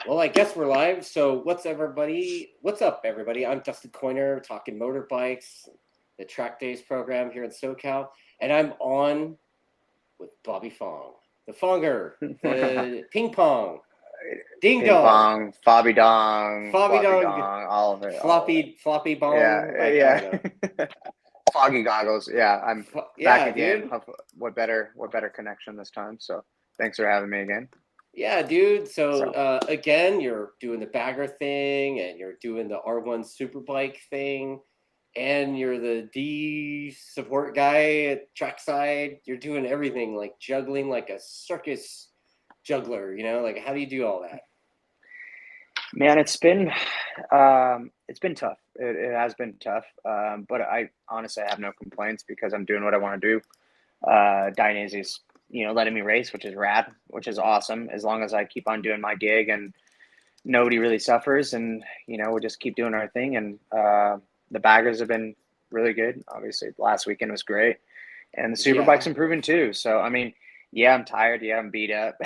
Well, I guess we're live. So what's everybody? What's up, everybody? I'm Dustin Coiner, Talkin Motorbikes, the TrackDaz program here in SoCal, and I'm on with Bobby Fong, the Fonger, the ping pong, ding Ping dong, pong, fobby dong, floppy floppy dong, dong, all of it, all of it. floppy bong. Yeah, Like I don't know. yeah. Foggy goggles. Yeah, I'm back Yeah, again. dude. What better connection this time? So thanks for having me again. Yeah, dude. So So again, you're doing the bagger thing, and you're doing the R1 Superbike thing, and you're the D support guy at trackside. You're doing everything, like juggling like a circus juggler. Like how do you do all that? man, it's been tough. It has been tough. But I honestly have no complaints because I'm doing what I want to do. Dainese is, letting me race, which is rad, which is awesome. As long as I keep on doing my gig and nobody really suffers, and we just keep doing our thing. And the baggers have been really good. Obviously, last weekend was great, and the Yeah, superbike's improving too. So I mean, yeah, I'm tired. Yeah, I'm beat up,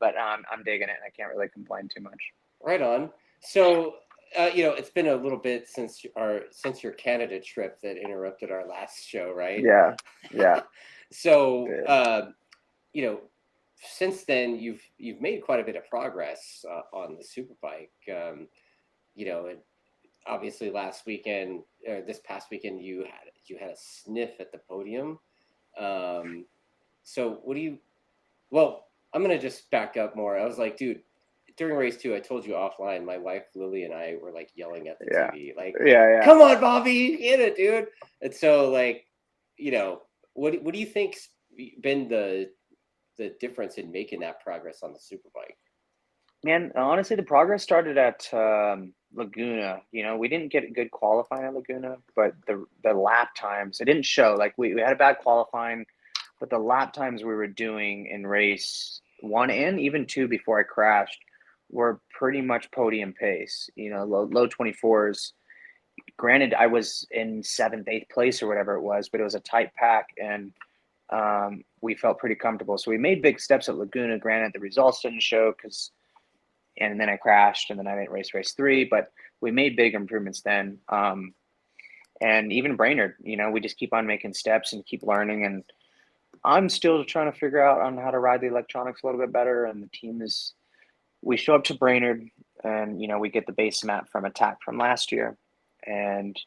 but I'm digging it. I can't really complain too much. right on. So it's been a little bit since your Canada trip that interrupted our last show, right? Yeah, yeah, So yeah. you know, since then you've made quite a bit of progress on the superbike. And obviously last weekend, or this past weekend, you had a sniff at the podium. Um, so what do you? Well, I'm gonna just back up more. I was like, dude, during race two, I told you offline. My wife Lily and I were like yelling at the Yeah, TV, like, yeah, yeah. "Come on, Bobby, you get it, dude!" And so, like, you know, what do you think's been the difference in making that progress on the superbike? Man, honestly, the progress started at Laguna. We didn't get good qualifying at Laguna, but the lap times it didn't show. Like we had a bad qualifying, but the lap times we were doing in race one and even two before I crashed were pretty much podium pace. Low 24s. Granted, I was in seventh, eighth place or whatever it was, but it was a tight pack, and we felt pretty comfortable. So we made big steps at Laguna. Granted, the results didn't show and then I crashed, and then I didn't race three, but we made big improvements then. And even Brainerd, we just keep on making steps and keep learning. And I'm still trying to figure out on how to ride the electronics a little bit better. And the team we show up to Brainerd, and we get the base map from Attack from last year, and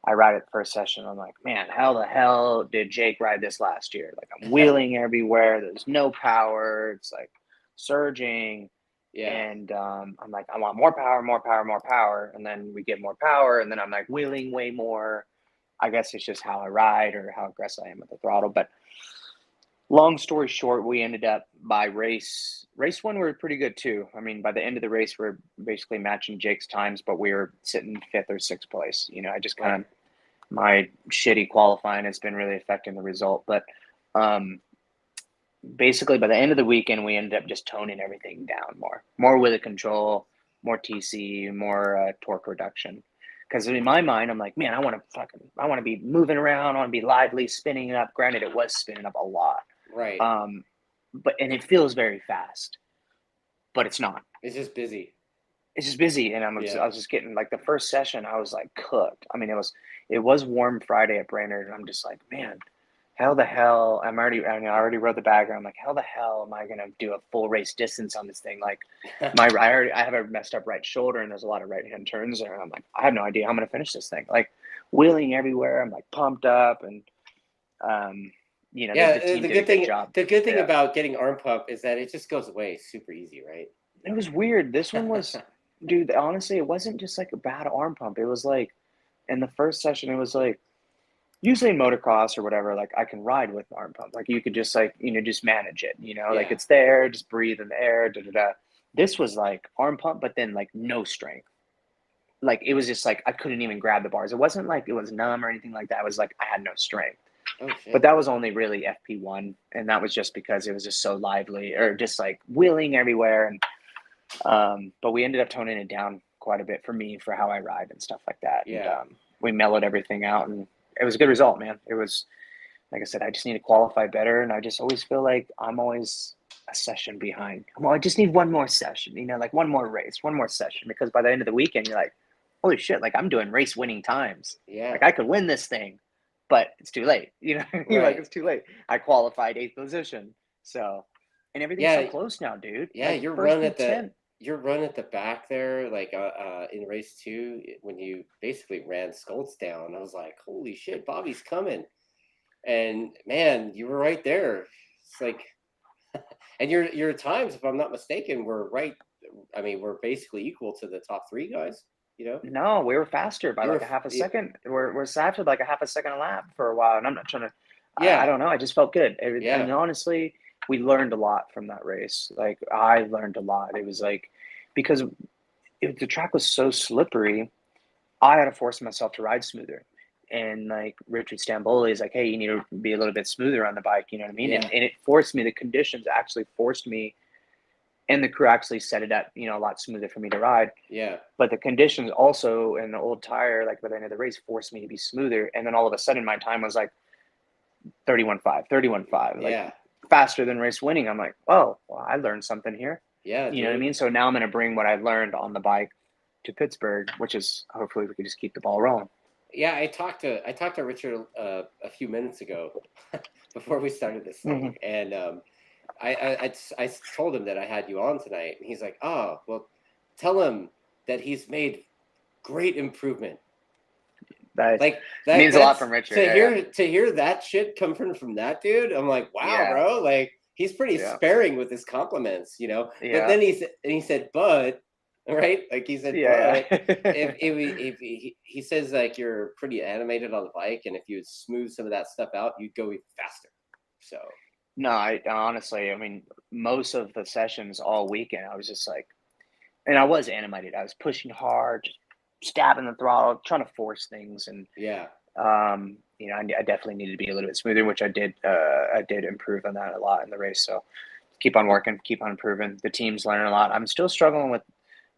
I ride it first session. I'm like, man, how the hell did Jake ride this last year? Like I'm wheeling everywhere. There's no power. It's like surging. Yeah, And I'm like, I want more power, more power, more power. And then we get more power. And then I'm like wheeling way more. I guess it's just how I ride or how aggressive I am with the throttle. But long story short, we ended up by race one, we were pretty good too. I mean, by the end of the race, we're basically matching Jake's times, but we were sitting fifth or sixth place. I just kind right. of, my shitty qualifying has been really affecting the result. But um, basically by the end of the weekend, we ended up just toning everything down more with the control, more TC, more torque reduction. Because in my mind, I'm like, man, I want to be moving around, I want to be lively, spinning it up. Granted, it was spinning up a lot, Right. um, and it feels very fast, but it's not. It's just busy. It's just busy, and Yeah. I was just getting like the first session, I was like cooked. I mean, it was warm Friday at Brainerd, and I'm just like, man, how the hell I already rode the bagger. I'm like, how the hell am I gonna do a full race distance on this thing? Like I have a messed up right shoulder, and there's a lot of right hand turns there. And I'm like, I have no idea how I'm gonna finish this thing. Like wheeling everywhere. I'm like pumped up, and um, the Yeah, team did a good job. the good thing Yeah, about getting arm pump is that it just goes away super easy, right? it was weird. This one was, dude. Honestly, it wasn't just like a bad arm pump. It was like in the first session, it was like usually in motocross or whatever, like I can ride with arm pump. Like you could just like, just manage it, like Yeah. it's there, just breathe in the air, da da da. This was like arm pump, but then like no strength. Like it was just like I couldn't even grab the bars. It wasn't like it was numb or anything like that. It was like I had no strength. Oh But shit. that was only really FP1, and that was just because it was just so lively or just like wheeling everywhere. And but we ended up toning it down quite a bit for me for how I ride and stuff like that. And Yeah. we mellowed everything out, and it was a good result, man. It was, like I said, I just need to qualify better, and I just always feel like I'm always a session behind. Well, I just need one more session, like one more race, one more session, because by the end of the weekend, you're like, holy shit, like I'm doing race winning times. Yeah. Like I could win this thing, but it's too late. Like Right. it's too late. I qualified 8th position. So, and everything's so Yeah. close now, dude. Yeah. Like first through 10. Your run at the back there, like in race 2, when you basically ran Skoltz down, I was like, holy shit, Bobby's coming. And man, you were right there. It's like, and your times, if I'm not mistaken, were right. I mean, we're basically equal to the top 3 guys. No, we were faster by You like were, a half a second. We're faster like a half a second a lap for a while, and I'm not trying to. I yeah, don't know. I just felt good. yeah, And honestly, we learned a lot from that race. Like I learned a lot. It was like because the track was so slippery, I had to force myself to ride smoother. And like Richard Stamboli is like, hey, you need to be a little bit smoother on the bike. You know what I mean? yeah, And it forced me. The conditions actually forced me, and the crew actually set it up, a lot smoother for me to ride. yeah, But the conditions also and the old tire, like by the end of the race, forced me to be smoother. And then all of a sudden, my time was like 31.5, 31.5, like yeah, faster than race winning. I'm like, oh, well, I learned something here. yeah, You know what I dude. mean? So now I'm going to bring what I've learned on the bike to Pittsburgh, which is hopefully we can just keep the ball rolling. Yeah, I talked to Richard a few minutes ago before we started this Mm-hmm. thing, and I told him that I had you on tonight, and he's like, "Oh, well, tell him that he's made great improvement." That Like that means a lot that's from Richard. to Yeah. hear that shit come from that dude. I'm like, wow, Yeah. bro. Like he's pretty Yeah. sparing with his compliments. But Yeah. then he said, but right, like he said, Yeah. but if he says like you're pretty animated on the bike, and if you would smooth some of that stuff out, you'd go even faster. So No, I honestly, I mean, most of the sessions all weekend, I was just like, and I was animated. I was pushing hard, just stabbing the throttle, trying to force things. And, yeah, I definitely needed to be a little bit smoother, which I did. I did improve on that a lot in the race. So keep on working, keep on improving. The team's learning a lot. I'm still struggling with,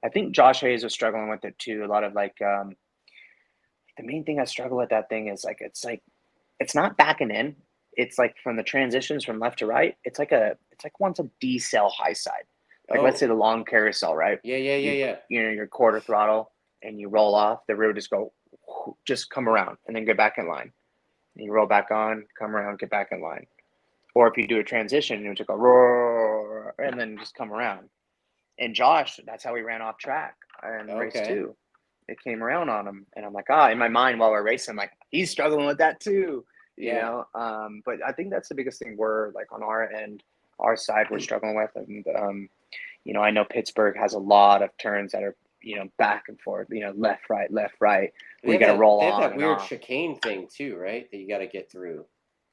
I think Josh Hayes was struggling with it too. A lot of the main thing I struggle with that thing is it's not backing in. It's like from the transitions from left to right. It's like once a D cell high side. Like let's say oh the long carousel, right? yeah, yeah, yeah, You yeah, your quarter throttle and you roll off. The rear just come around and then get back in line. And you roll back on, come around, get back in line. Or if you do a transition, you just go roar and then just come around. And Josh, that's how he ran off track in race okay, 2. It came around on him, and I'm like, in my mind while we're racing, I'm like, he's struggling with that too, yeah, But I think that's the biggest thing we're like on our end, our side, we're struggling with, and I know Pittsburgh has a lot of turns that are back and forth, left, right, left, right, where you got to roll they have on that and weird off. chicane thing too, right? That you got to get through.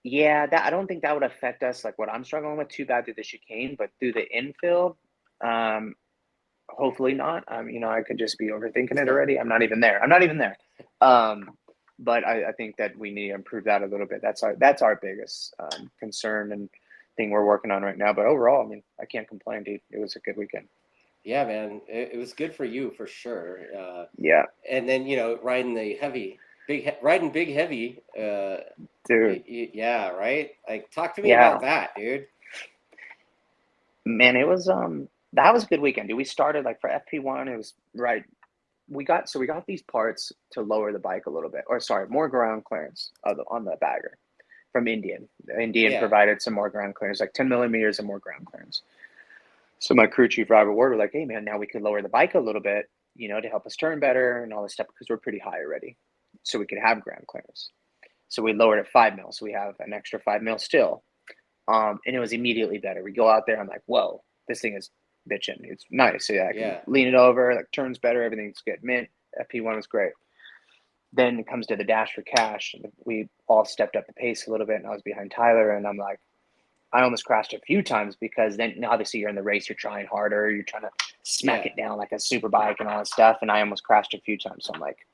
Yeah, that I don't think that would affect us like what I'm struggling with too bad through the chicane, but through the infield, um, hopefully not. I could just be overthinking it already. I'm not even there. I'm not even there. But I think that we need to improve that a little bit. That's our biggest concern and thing we're working on right now. But overall, I mean, I can't complain, dude. It was a good weekend. Yeah, man, it was good for you for sure. Yeah, And then riding the riding big heavy. dude. Yeah, right. Like, talk to me about Yeah, that, dude. man. It was that was a good weekend, dude. We started like for FP1. It was right. We got these parts to lower the bike a little bit, or sorry, more ground clearance on the bagger from Indian. Indian Yeah, provided some more ground clearance, like 10 millimeters and more ground clearance. So my crew chief, Robert Ward, were like, hey, man, now we could lower the bike a little bit, to help us turn better and all this stuff because we're pretty high already. So we could have ground clearance. So we lowered it 5 mil. So we have an extra 5 mil still. And it was immediately better. We go out there, I'm like, whoa, this thing is bitching. It's nice. So yeah, I can yeah, lean it over, like turns better, everything's good. Mint, FP1 was great. Then it comes to the dash for cash. We all stepped up the pace a little bit, and I was behind Tyler, and I'm like, I almost crashed a few times because then obviously you're in the race, you're trying harder, you're trying to smack yeah, it down like a super bike and all that stuff. And I almost crashed a few times. So I'm like,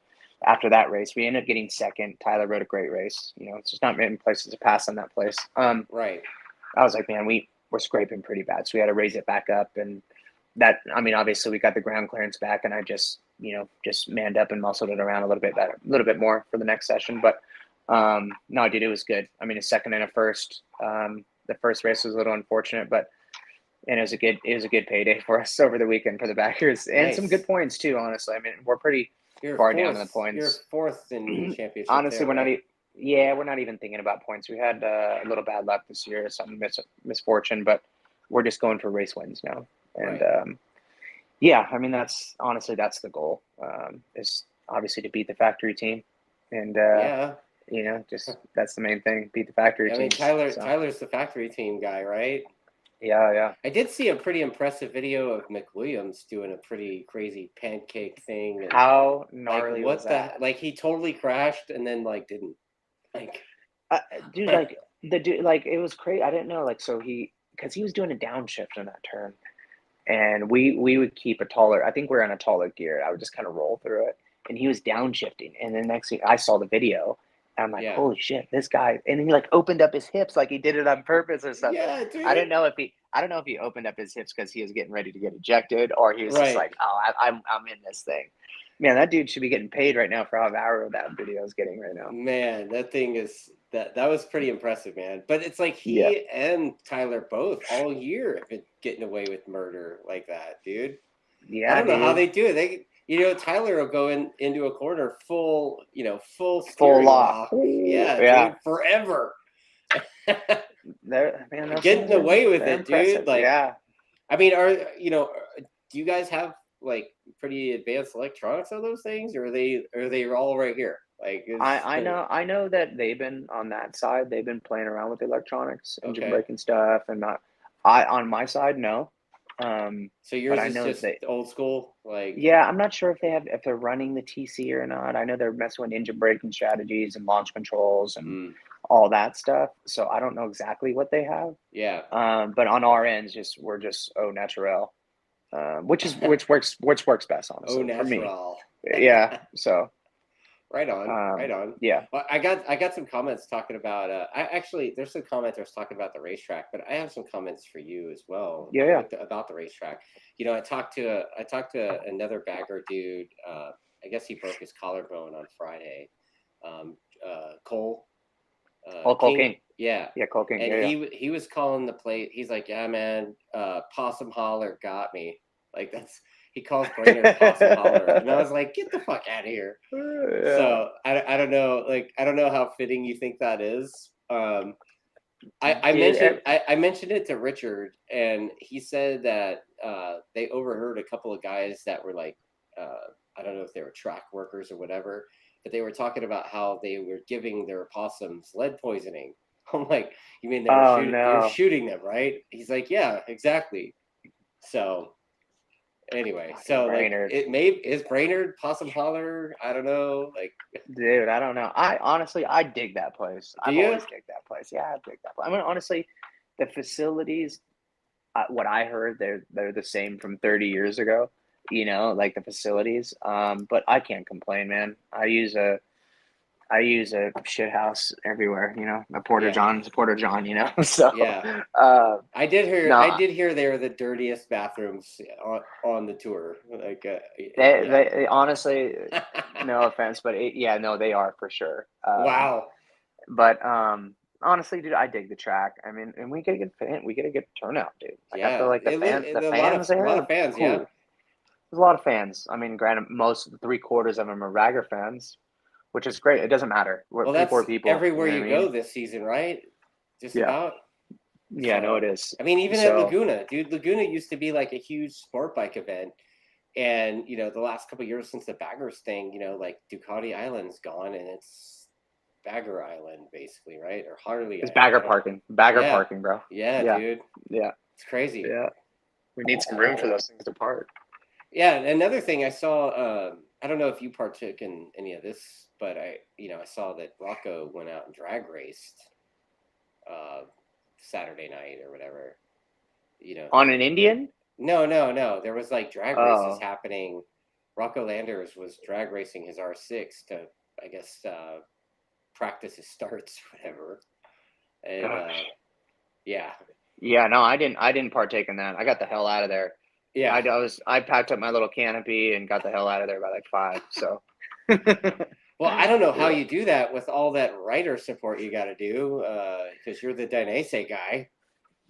after that race, we ended up getting second. Tyler rode a great race. It's just not many places to pass on that place. right. I was like, man, we're scraping pretty bad. So we had to raise it back up. And that, I mean, obviously we got the ground clearance back and I just manned up and muscled it around a little bit better, a little bit more for the next session. But no, dude, it was good. I mean, a second and a first. The first race was a little unfortunate, but And it was a good payday for us over the weekend for the backers, and some good Nice. points too. Honestly, I mean, we're pretty You're far down in the fourth. You're points. fourth in the championship Honestly, there, right? we're not even thinking about points. We had a little bad luck this year, some misfortune, but we're just going for race wins now. And Right. yeah, I mean, that's the goal. Is obviously to beat the factory team, and Yeah. just that's the main thing. Beat the factory I mean, teams. So Tyler's the factory team guy, right? yeah, yeah. I did see a pretty impressive video of McWilliams doing a pretty crazy pancake thing, and How like gnarly was what the that? like he totally crashed and then like didn't like Uh, dude, like the dude, like it was crazy. I didn't know, like, so because he was doing a downshift in that turn, and we would keep a taller. I think we are on a taller gear. I would just kind of roll through it, and he was downshifting. And then next thing I saw the video, and I'm like, yeah, holy shit, this guy! And then he like opened up his hips, like he did it on purpose or something. yeah, dude. I don't know if he opened up his hips because he was getting ready to get ejected, or he was just Right, like, oh, I'm in this thing. Man, that dude should be getting paid right now for how viral that video is getting right now. man. That thing is that was pretty impressive, man. But it's like Yeah. he and Tyler both all year have been getting away with murder like that, dude. I Yeah, don't know how dude. they do it. Tyler will go into a corner full Full steering lock. lock. Ooh, Yeah, yeah. dude, forever. Man, those things Getting are away with they're it, dude. impressive. Like, Yeah. I mean, do you guys have like pretty advanced electronics on those things, or are they all right here? Like, I know that they've been on that side. They've been playing around with the electronics, engine okay. braking stuff, and not. I on my side, no. So But yours I is know just they. old school, like Yeah, I'm not sure if they're running the TC or not. I know they're messing with engine braking strategies and launch controls and mm, all that stuff. So I don't know exactly what they have. yeah. But on our ends, we're just au naturel, which works best, Oh, honestly, for me. natural. Yeah. So Right on, right um, on. yeah, Well, I got some comments talking about. I actually there's some commenters talking about the racetrack, but I have some comments for you as well yeah, yeah. about the racetrack. I talked to another bagger dude. I guess he broke his collarbone on Friday. Cole Oh, Cole King, King. yeah, Yeah, Cole King. and Yeah, yeah. he was calling the plate. He's like, yeah, man, Possum Holler got me. Like that's he calls Brainerd Possum Holler, and I was like, get the fuck out of here. Yeah. So I don't know, like I don't know how fitting you think that is. I Dude, mentioned I mentioned it to Richard, and he said that they overheard a couple of guys that were like I don't know if they were track workers or whatever, but they were talking about how they were giving their opossums lead poisoning. I'm like, you mean oh you're no, shooting them, right? He's like, yeah, exactly. So anyway, fucking so like Brainerd. it may is Brainerd Possum Holler? I don't know. Like, Dude, I don't know. I honestly, I dig that place. do I've you? always digged that place. Yeah, I dig that place. I mean, honestly, the facilities, what I heard, they're the same from 30 years ago. Like the facilities. But I can't complain, man. I use a shit house everywhere. A Porter Yeah, John's a Porter John. So, yeah. I no, did hear they were the dirtiest bathrooms on the tour. Like, yeah. they honestly, no offense, but yeah, no, they are for sure. Wow. But honestly, dude, I dig the track. I mean, and we get a good turnout, dude. Like I feel Yeah. like the A fans a there lot are of fans. Yeah. cool. There's a lot of fans. I mean, granted, most 3/4 of them are Ragger fans, which is great. It doesn't matter. Well, People that's are people. You everywhere know what you I go mean? this season, right? Just Yeah. about. Yeah, no, it So, is. I mean, even at So, Laguna, dude, Laguna used to be like a huge sport bike event. And, the last couple of years since the Baggers thing, like Ducati Island's gone and it's Bagger Island, basically, right? Or Harley it's Island. bagger I don't. parking. Bagger Yeah. parking, bro. Yeah, Yeah. dude. Yeah. It's crazy. Yeah. We need some room for those things to park. Yeah, another thing I saw, I don't know if you partook in any of this, but I saw that Rocco went out and drag raced uh, Saturday night or whatever. On an Indian? No, no, no. There was like drag races Oh, happening. Rocco Landers was drag racing his R6 to, I guess, practice his starts or whatever. And gosh. yeah, Yeah, no, I didn't partake in that. I got the hell out of there. yeah. I packed up my little canopy and got the hell out of there by like 5. So Well, I don't know how yeah. you do that with all that writer support you got to do because you're the Dainese guy.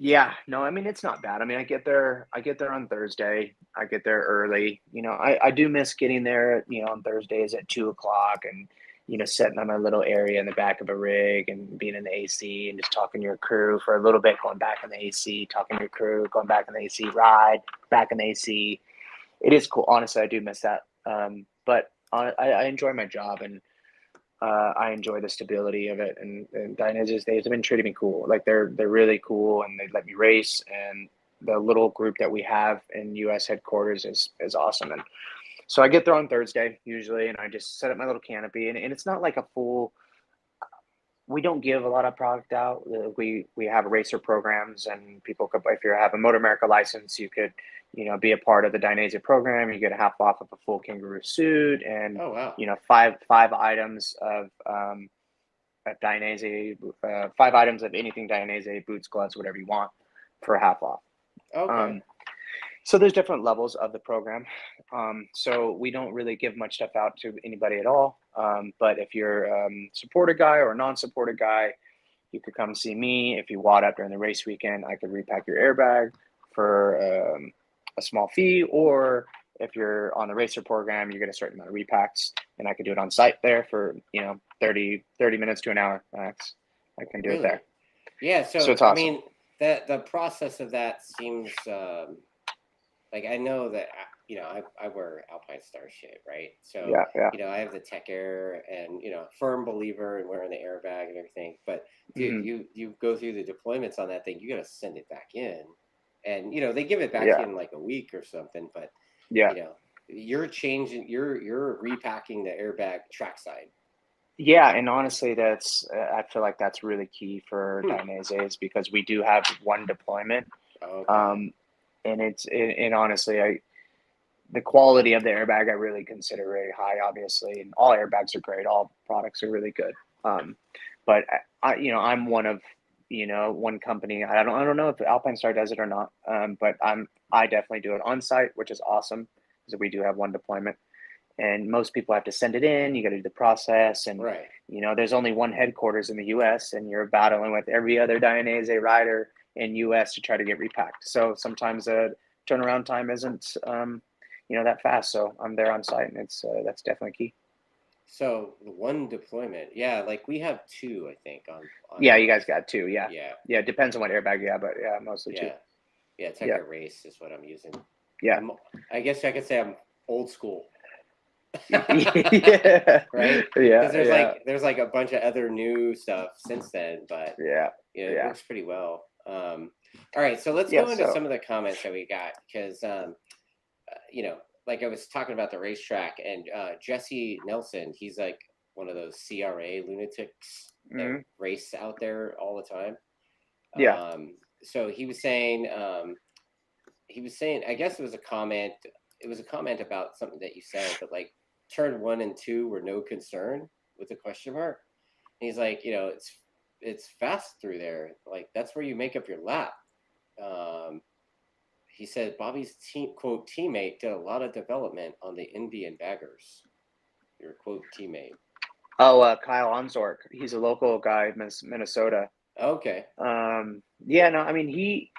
Yeah, no, I mean it's not bad. I mean I get there on Thursday. I get there early. You know, I do miss getting there, you know, on Thursdays at 2 o'clock and you know, sitting on my little area in the back of a rig and being in the AC and just talking to your crew for a little bit, going back in the AC, talking to your crew, going back in the AC, ride, back in the AC. It is cool. Honestly, I do miss that. But I enjoy my job and I enjoy the stability of it, and Dainese they've been treating me cool. Like they're really cool, and they let me race. And the little group that we have in U.S. headquarters is awesome. And so I get there on Thursday usually, and I just set up my little canopy, and it's not like a full. We don't give a lot of product out. We have racer programs, and people could, if you have a Motor America license, you could, you know, be a part of the Dainese program. You get a half off of a full kangaroo suit, and Oh wow. you know, five items of Dainese, 5 items of anything Dainese, boots, gloves, whatever you want, for half off. Okay. So there's different levels of the program. So we don't really give much stuff out to anybody at all. But if you're supported guy or a non-supported guy, you could come see me. If you wad up during the race weekend, I could repack your airbag for a small fee. Or if you're on the racer program, you get a certain amount of repacks, and I could do it on site there for, you know, 30 minutes to an hour max. I can do it Really? there. Yeah. So So it's I awesome. mean, the process of that seems like I know that you know I wear Alpine Star shit, right? So Yeah, yeah. you know I have the Tech Air, and you know firm believer in wearing the airbag and everything. But dude, Hmm. you go through the deployments on that thing, you got to send it back in, and you know they give it back to Yeah, you in like a week or something. But yeah. you know you're changing, you're repacking the airbag trackside. Yeah, and honestly, that's I feel like that's really key for Hmm. Dainese is because we do have one deployment, Okay. um, and and honestly, the quality of the airbag I really consider very high. Obviously, and all airbags are great. All products are really good. But you know, I'm one of, you know, one company. I don't know if Alpine Star does it or not. But I definitely do it on site, which is awesome because we do have one deployment, and most people have to send it in. You got to do the process, and Right. you know, there's only one headquarters in the U.S., and you're battling with every other Dainese rider in U.S. to try to get repacked. So sometimes the turnaround time isn't, you know, that fast. So I'm there on site, and it's that's definitely key. So the one deployment, yeah, like we have two, I think, on Yeah, you guys ours. got two. Yeah, Yeah, yeah. It depends on what airbag you have, but yeah, mostly two. yeah, yeah. Tech Yeah, Air Race is what I'm using. yeah, I'm, I guess I could say I'm old school, yeah, right? yeah, Because yeah, there's like a bunch of other new stuff since then, but yeah, you know, it yeah, works pretty well. All right, so let's yeah. go into So some of the comments that we got because you know, like I was talking about the racetrack, and Jesse Nelson, he's like one of those CRA lunatics that mhm. race out there all the time. Yeah. So he was saying, I guess it was a comment. It was a comment about something that you said, but like turn one and two were no concern with a question mark. And he's like, you know, it's fast through there. Like that's where you make up your lap. Um, he said Bobby's team quote teammate did a lot of development on the Indian baggers. Your quote teammate. Oh, Kyle Onsork. He's a local guy, Minnesota. Okay. Yeah, no, I mean he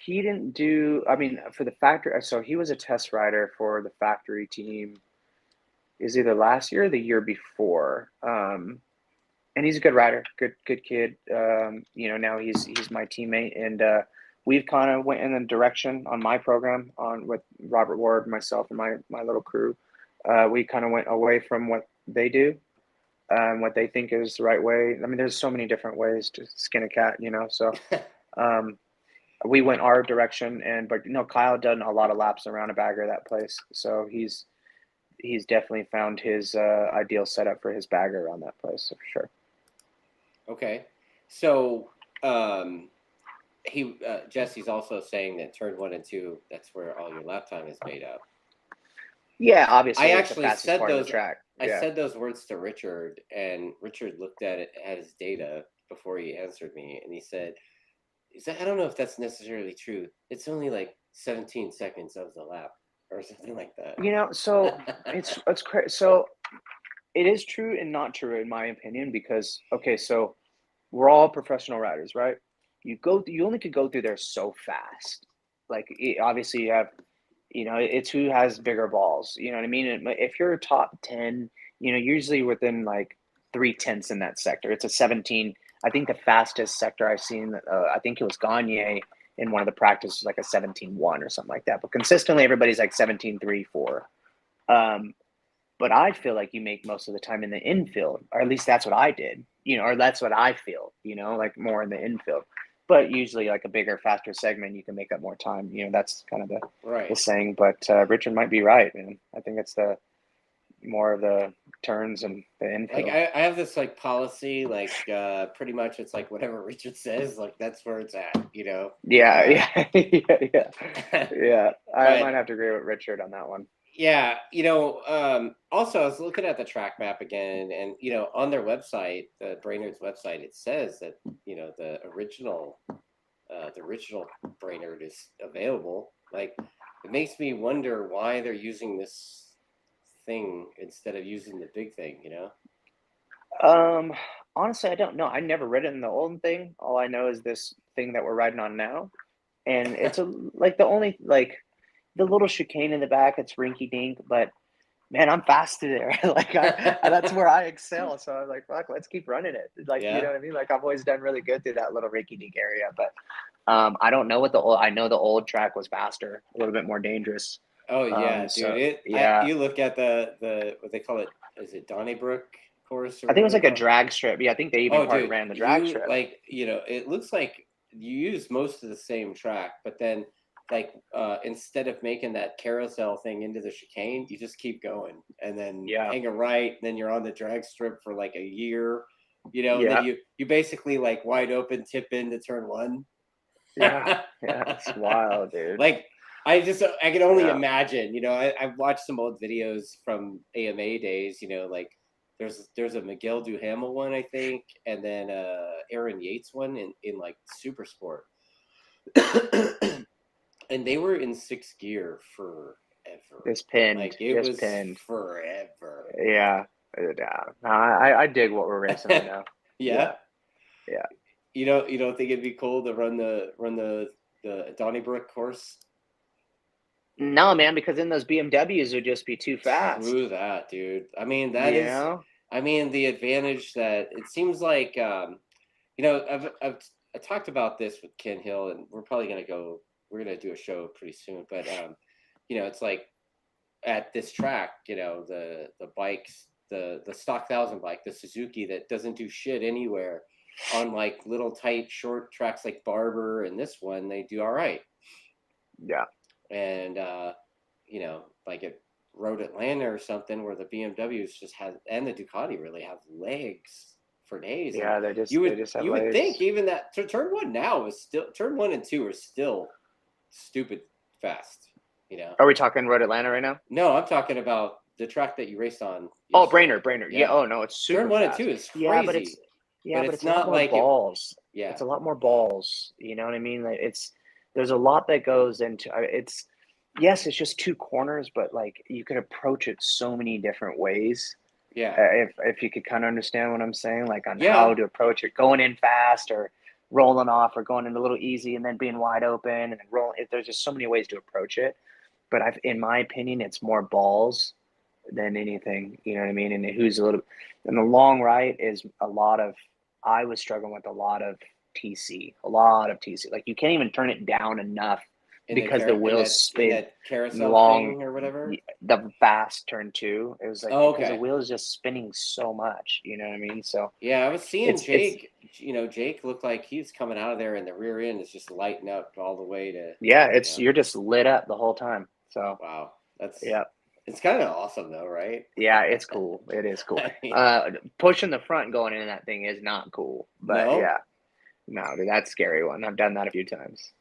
didn't do. I mean, for the factory, so he was a test rider for the factory team. Is either last year or the year before. And he's a good rider, good kid. You know, now he's my teammate, and we've kind of went in the direction on my program on with Robert Ward, myself, and my little crew. We kind of went away from what they do, what they think is the right way. I mean, there's so many different ways to skin a cat, you know. So um, we went our direction, and but you know, Kyle done a lot of laps around a bagger that place, so he's definitely found his ideal setup for his bagger around that place, so for sure. Okay. So he Jesse's also saying that turn one and two, that's where all your lap time is made up. Yeah, I obviously, it's the actually fastest said part of the those. track. I Yeah. said those words to Richard, and Richard looked at it at his data before he answered me, and he said, I don't know if that's necessarily true. It's only like 17 seconds of the lap, or something like You know, so that." it's crazy. So it is true and not true in my opinion because okay, so we're all professional riders, right? you only could go through there so fast. Like obviously you have, it's who has bigger balls. You know what I mean? If you're top 10, usually within like 3/10 in that sector. It's a 17. I think the fastest sector I've seen, I think it was Gagne in one of the practices, like a 17.1 or something like that. But consistently, everybody's like 17.3, 4. But I feel like you make most of the time in the infield, or at least that's what I did, or that's what I feel, like more in the infield. But usually, like a bigger, faster segment, you can make up more time. That's kind of the Right. saying. But Richard might be right, man. I think it's the more of the turns and the Like infield. I have this like policy, like pretty much it's like whatever Richard says, like that's where it's at, Yeah, yeah, yeah, yeah. I might But have to agree with Richard on that one. yeah, also I was looking at the track map again, and on their website, the Brainerd's website, it says that the original Brainerd is available. Like, it makes me wonder why they're using this thing instead of using the big thing. Um, Honestly, I don't know. I never read it in the old thing. All I know is this thing that we're riding on now, and it's like the only like the little chicane in the back. It's rinky dink, but man, I'm fast through there. Like that's where I excel. So I'm like, fuck, let's keep running it. Like, you know Yeah. what I mean? Like I've always done really good through that little rinky dink area. But I don't know what I know the old track was faster, a little bit more dangerous. Oh yeah, dude. So yeah, You look at the what they call it, is it Donnybrook course or I think it whatever was they like a call it? drag strip. Yeah, I think they even Oh, dude, ran the drag strip. it looks like you use most of the same track, but then like instead of making that carousel thing into the chicane, you just keep going and then Yeah, hang a right, and then you're on the drag strip for like a year, and then yeah, you basically like wide open tip into turn one. yeah, yeah. It's wild, dude. Like I can only Yeah, imagine. I've watched some old videos from AMA days. Like there's a Miguel Duhamel one, I think, and then Aaron Yates one in like Super Sport, and they were in sixth gear forever. just pinned, Like it just was pinned. forever. Yeah, yeah. No, I dig what we're racing right now. Yeah. Yeah, yeah. You don't think it'd be cool to run the Donnybrook course? No, man, because then those BMWs would just be too fast. True that, dude. I mean, You know? the advantage that it seems like, I talked about this with Ken Hill, and we're gonna do a show pretty soon. But it's like at this track, the bikes, the stock 1,000 bike, the Suzuki that doesn't do shit anywhere on like little tight short tracks like Barber and this one, they do all right. Yeah. And like at Road Atlanta or something, where the BMWs just have, and the Ducati really have legs for days. And Yeah, they just have you would legs. think even that turn one now is still, turn 1 and 2 are still stupid fast. Are we talking Road Atlanta right now? No, I'm talking about the track that you raced on Oh, yesterday. Brainerd. Yeah. Yeah, Oh no, it's turn super 1 and 2 fast. is Yeah, crazy, but but it's it's a lot not more like it. balls. Yeah, It's a lot more balls. You know what I mean? Like there's a lot that goes into it's. Yes, it's just two corners, but like you could approach it so many different ways. yeah, If you could kind of understand what I'm saying, like on how yeah. to approach it, going in fast or rolling off or going in a little easy and then being wide open and then rolling. There's just so many ways to approach it. But in my opinion, it's more balls than anything. You know what I mean? And who's a little, and the long right is a lot of. I was struggling with a lot of a lot of TC. Like you can't even turn it down enough In the because the wheels in spin that carousel long. thing or whatever. The fast turn two, it was like Oh, because the okay. wheel is just spinning so much. You know what I mean? So Yeah, I was seeing it's Jake. Jake looked like he's coming out of there, and the rear end is just lighting up all the way to. yeah, it's you're just lit up the whole time. So Wow, yeah. it's kind of awesome though, right? Yeah, it's cool. It is cool. I mean, Pushing the front going into that thing is not cool. But no. yeah, no, dude, that's a scary one. I've done that a few times.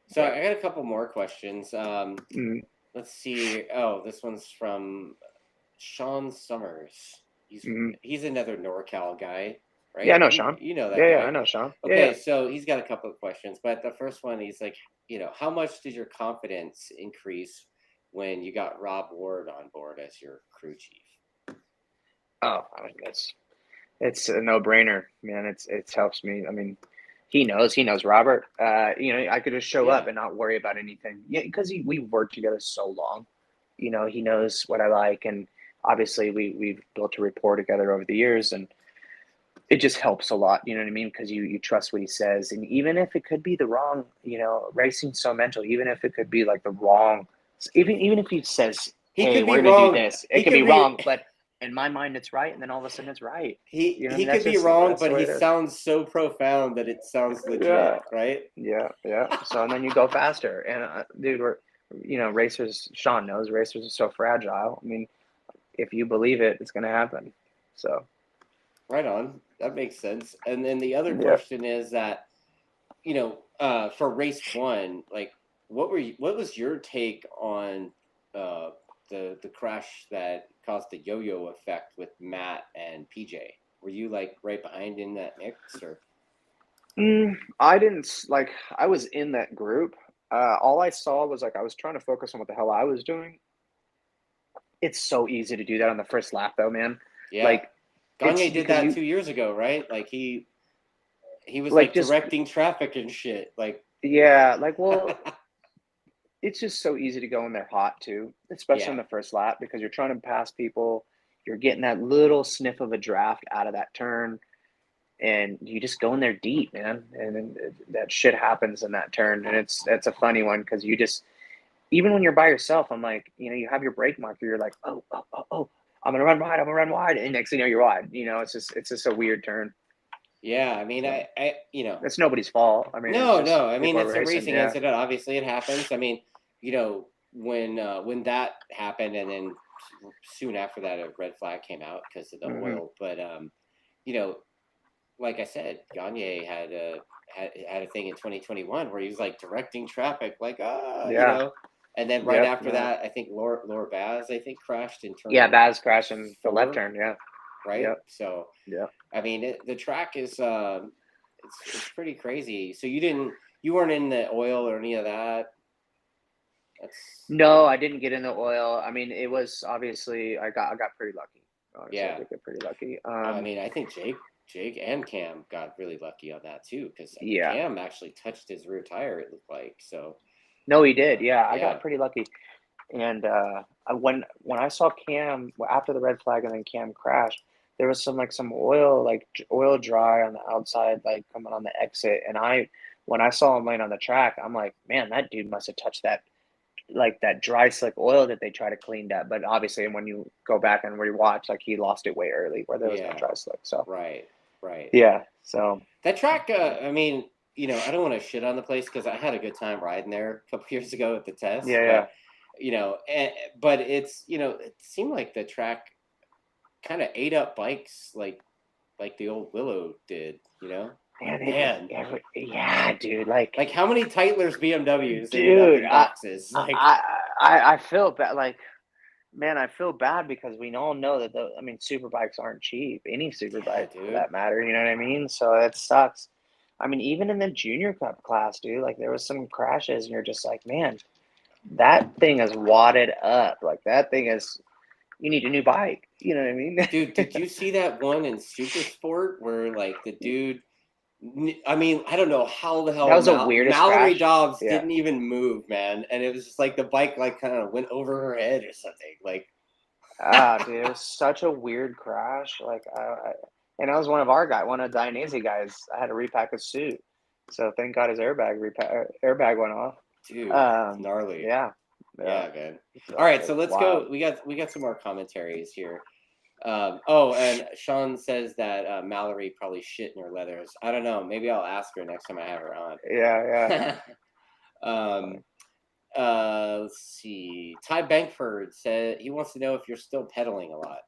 So But I got a couple more questions. mm, Let's see. Oh, this one's from Sean Summers. mm. He's another NorCal guy, Yeah, I right? know You Sean. you know that Yeah, I guy. know Sean. Okay, Yeah. so he's got a couple of questions, but the first one, he's like, how much did your confidence increase when you got Rob Ward on board as your crew chief? Oh, I mean, it's a no brainer, man. It's helps me. I mean, He knows Robert. I could just show Yeah. up and not worry about anything. Yeah, because we worked together so long. He knows what I like, and obviously we've built a rapport together over the years, and it just helps a lot. You know what I mean? Because you trust what he says, and even if it could be the wrong, racing's so mental. Even if it could be like the wrong, even if he says, He "Hey, could be we're gonna do wrong. this," it He could be could be wrong, but in my mind it's right, and then all of a sudden it's right. You know what I he mean? could be wrong, That's the but way he it is. sounds so profound that it sounds legit, Yeah. right? Yeah. So and then you go faster, and dude, racers. Sean knows racers are so fragile. I mean, if you believe it, it's gonna happen. So Right on. That makes sense. And then the other yeah. question is that, for race one, like, what was your take on uh, the crash that caused the yo-yo effect with Matt and PJ? Were you like right behind in that mix, or? I didn't like. I was in that group. All I saw was like I was trying to focus on what the hell I was doing. It's so easy to do that on the first lap, though, man. Yeah, Like it's Gagne did because that you 2 years ago, right? Like he was like like just directing traffic and shit. Like, yeah. Like well, it's just so easy to go in there hot too, especially yeah, on the first lap because you're trying to pass people. You're getting that little sniff of a draft out of that turn, and you just go in there deep, man. And then that shit happens in that turn, and it's a funny one because you just even when you're by yourself, I'm like, you have your brake marker, you're like, oh, I'm gonna run wide, and next thing you know, you're wide. It's just a weird turn. yeah. I mean, So I. it's nobody's fault. I mean, it's No, just no. I mean, people are it's a racing. racing Yeah. incident. Obviously, it happens. I mean, when that happened, and then soon after that, a red flag came out because of the Hmm. oil. But you know, like I said, Gagne had a thing in 2021 where he was like directing traffic, like Yeah. and then right Yep. after No. that, I think Laura Baz, I think, crashed in Yeah. turn Baz crashing the left 4, turn. Yeah. right? Yep. So Yep. I mean, the track is it's pretty crazy. So you weren't in the oil or any of that. That's No, I didn't get in the oil. I mean, it was obviously I got pretty lucky. Honestly, I yeah. did get pretty lucky. I mean, I think Jake and Cam got really lucky on that too because Yeah. Cam actually touched his rear tire. It looked like so. No, he did. Yeah, I Yeah, got pretty lucky. And when I saw Cam after the red flag and then Cam crashed, there was some oil oil dry on the outside, like coming on the exit. And when I saw him laying on the track, I'm like, man, that dude must have touched that dry slick oil that they try to clean that. But obviously, when you go back and rewatch, like he lost it way early where there was no yeah, dry slick. So right, right. yeah, so That track. I mean, I don't want to shit on the place because I had a good time riding there a couple years ago at the test, yeah, yeah. but but it's it seemed like the track kind of ate up bikes like the old Willow did. Man, Man, yeah, dude. like how many Titler's BMWs ended up Dude, in boxes? Like, I feel bad. Like, man, I feel bad because we all know that super bikes aren't cheap. Any super yeah, bike for dude. that matter. You know what I mean? So it sucks. I mean, even in the junior cup class, dude, like there was some crashes, and you're just like, man, that thing is wadded up. Like that thing is. You need a new bike. You know what I mean? Dude, did you see that one in Super Sport where like the dude? I mean, I don't know how the That hell was the weirdest Mallory crash. Dobbs Yeah. didn't even move, man, and it was just like the bike like kind of went over her head or something. Like, Ah, dude, it was such a weird crash. Like, and that was one of Dainese guys. I had to repack his suit, so thank God his airbag went off. dude, gnarly. Yeah, yeah. Yeah, man. All So right, so it's let's wild. go. We got some more commentaries here. Oh, and Sean says that Mallory probably shit in her leathers. I don't know. Maybe I'll ask her next time I have her Yeah, on. yeah. Let's see. Ty Bankford said he wants to know if you're still pedaling a lot.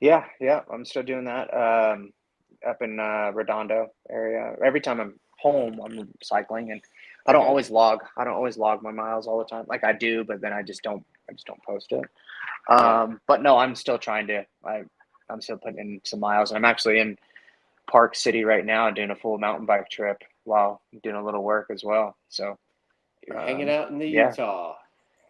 Yeah. I'm still doing that. Up in Redondo area. Every time I'm home, I'm cycling, and I don't Okay. always log. I don't always log my miles all the time. Like I do, but then I just don't. I just don't post it. Yeah. But no, I'm still trying to. I'm still putting in some miles, and I'm actually in Park City right now doing a full mountain bike trip while doing a little work as well. So You're hanging out in the yeah, Utah.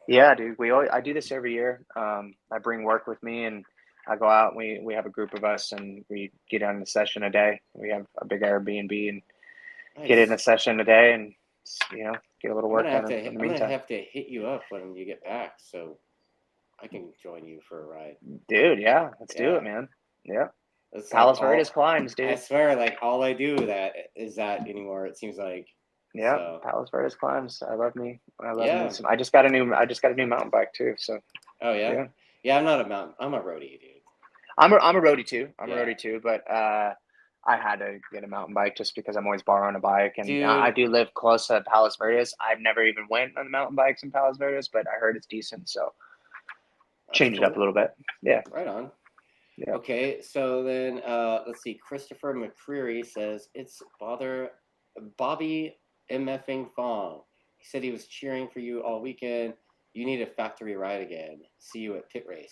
yeah, dude. I do this every year. I bring work with me, and I go out. We have a group of us, and we get on the session a day. We have a big Airbnb, and get in a Nice. session a day and, get a little I'm work gonna have done to. in the I'm gonna meantime. have to hit you up when you get back, so I can join you for a ride. Dude, yeah, let's do Yeah, it, man. Yeah. it's like Palos Verdes all. climbs, I dude. swear, like all I do is that anymore. It seems like. Yeah, So Palos Verdes climbs. I love me yeah. some. I just got a new mountain bike too. So Oh yeah. yeah, Yeah, I'm not a mountain. I'm a roadie, dude. I'm a roadie too. Yeah, But I had to get a mountain bike just because I'm always borrowing a bike, and I dude. do live close to Palos Verdes. I've never even went on the mountain bikes in Palos Verdes, but I heard it's decent, so That's change it up a cool. little bit. Yeah, Right on. yeah. Okay, so then let's see. Christopher McCreary says it's Bobby MFing Fong. He said he was cheering for you all weekend. You need a factory ride again. See you at pit race.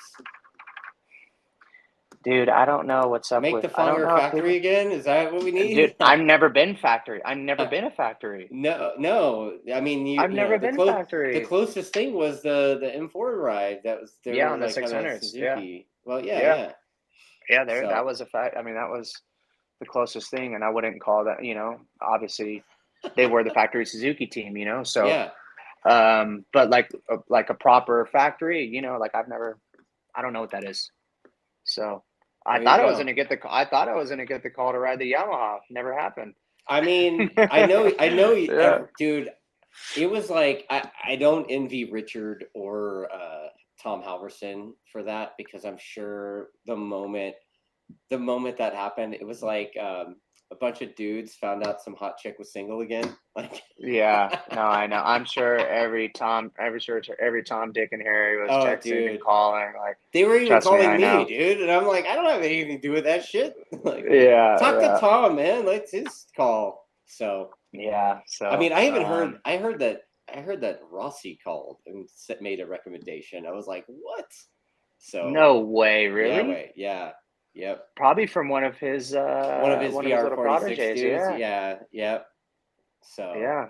Dude, I don't know what's up Make with. the I don't Fonger know if factory people. again. Is that what we Dude, need? I've never been factory. I've never Uh, been a factory. no, no. I mean, I've you know never been the factory. closest thing was the M4 ride. That was they Yeah, were on the like kind of 600s. Yeah, Suzuki. Well, yeah, yeah, yeah. yeah. There, that So was a fact. I mean, that was the closest thing, and I wouldn't call that. Obviously, they were the factory Suzuki team. So, yeah, but like a proper factory. Like I don't know what that is. So, I there you thought I was go. gonna get the. I thought I was gonna get the call to ride the Yamaha. Never happened. I mean, I know, Yeah. dude. It was like I don't envy Richard or Tom Halverson for that because I'm sure the moment that happened, it was like a bunch of dudes found out some hot chick was single again. Like, Yeah, no, I know. I'm sure every Tom, Dick, and Harry was oh, texting and dude, calling. Like, they were even trust me, calling I me, know. dude, and I'm like, I don't have anything to do with that shit. Like, Yeah, talk to yeah, Tom, man. Let's his call. So, yeah. I mean, So, I even heard. I heard that Rossi called and made a recommendation. I was like, what? So no way, yeah, really? wait, yeah, yep. Probably from one of his One of his VR little 46 proteges. dudes. Yeah, Yeah, yep. So, yeah.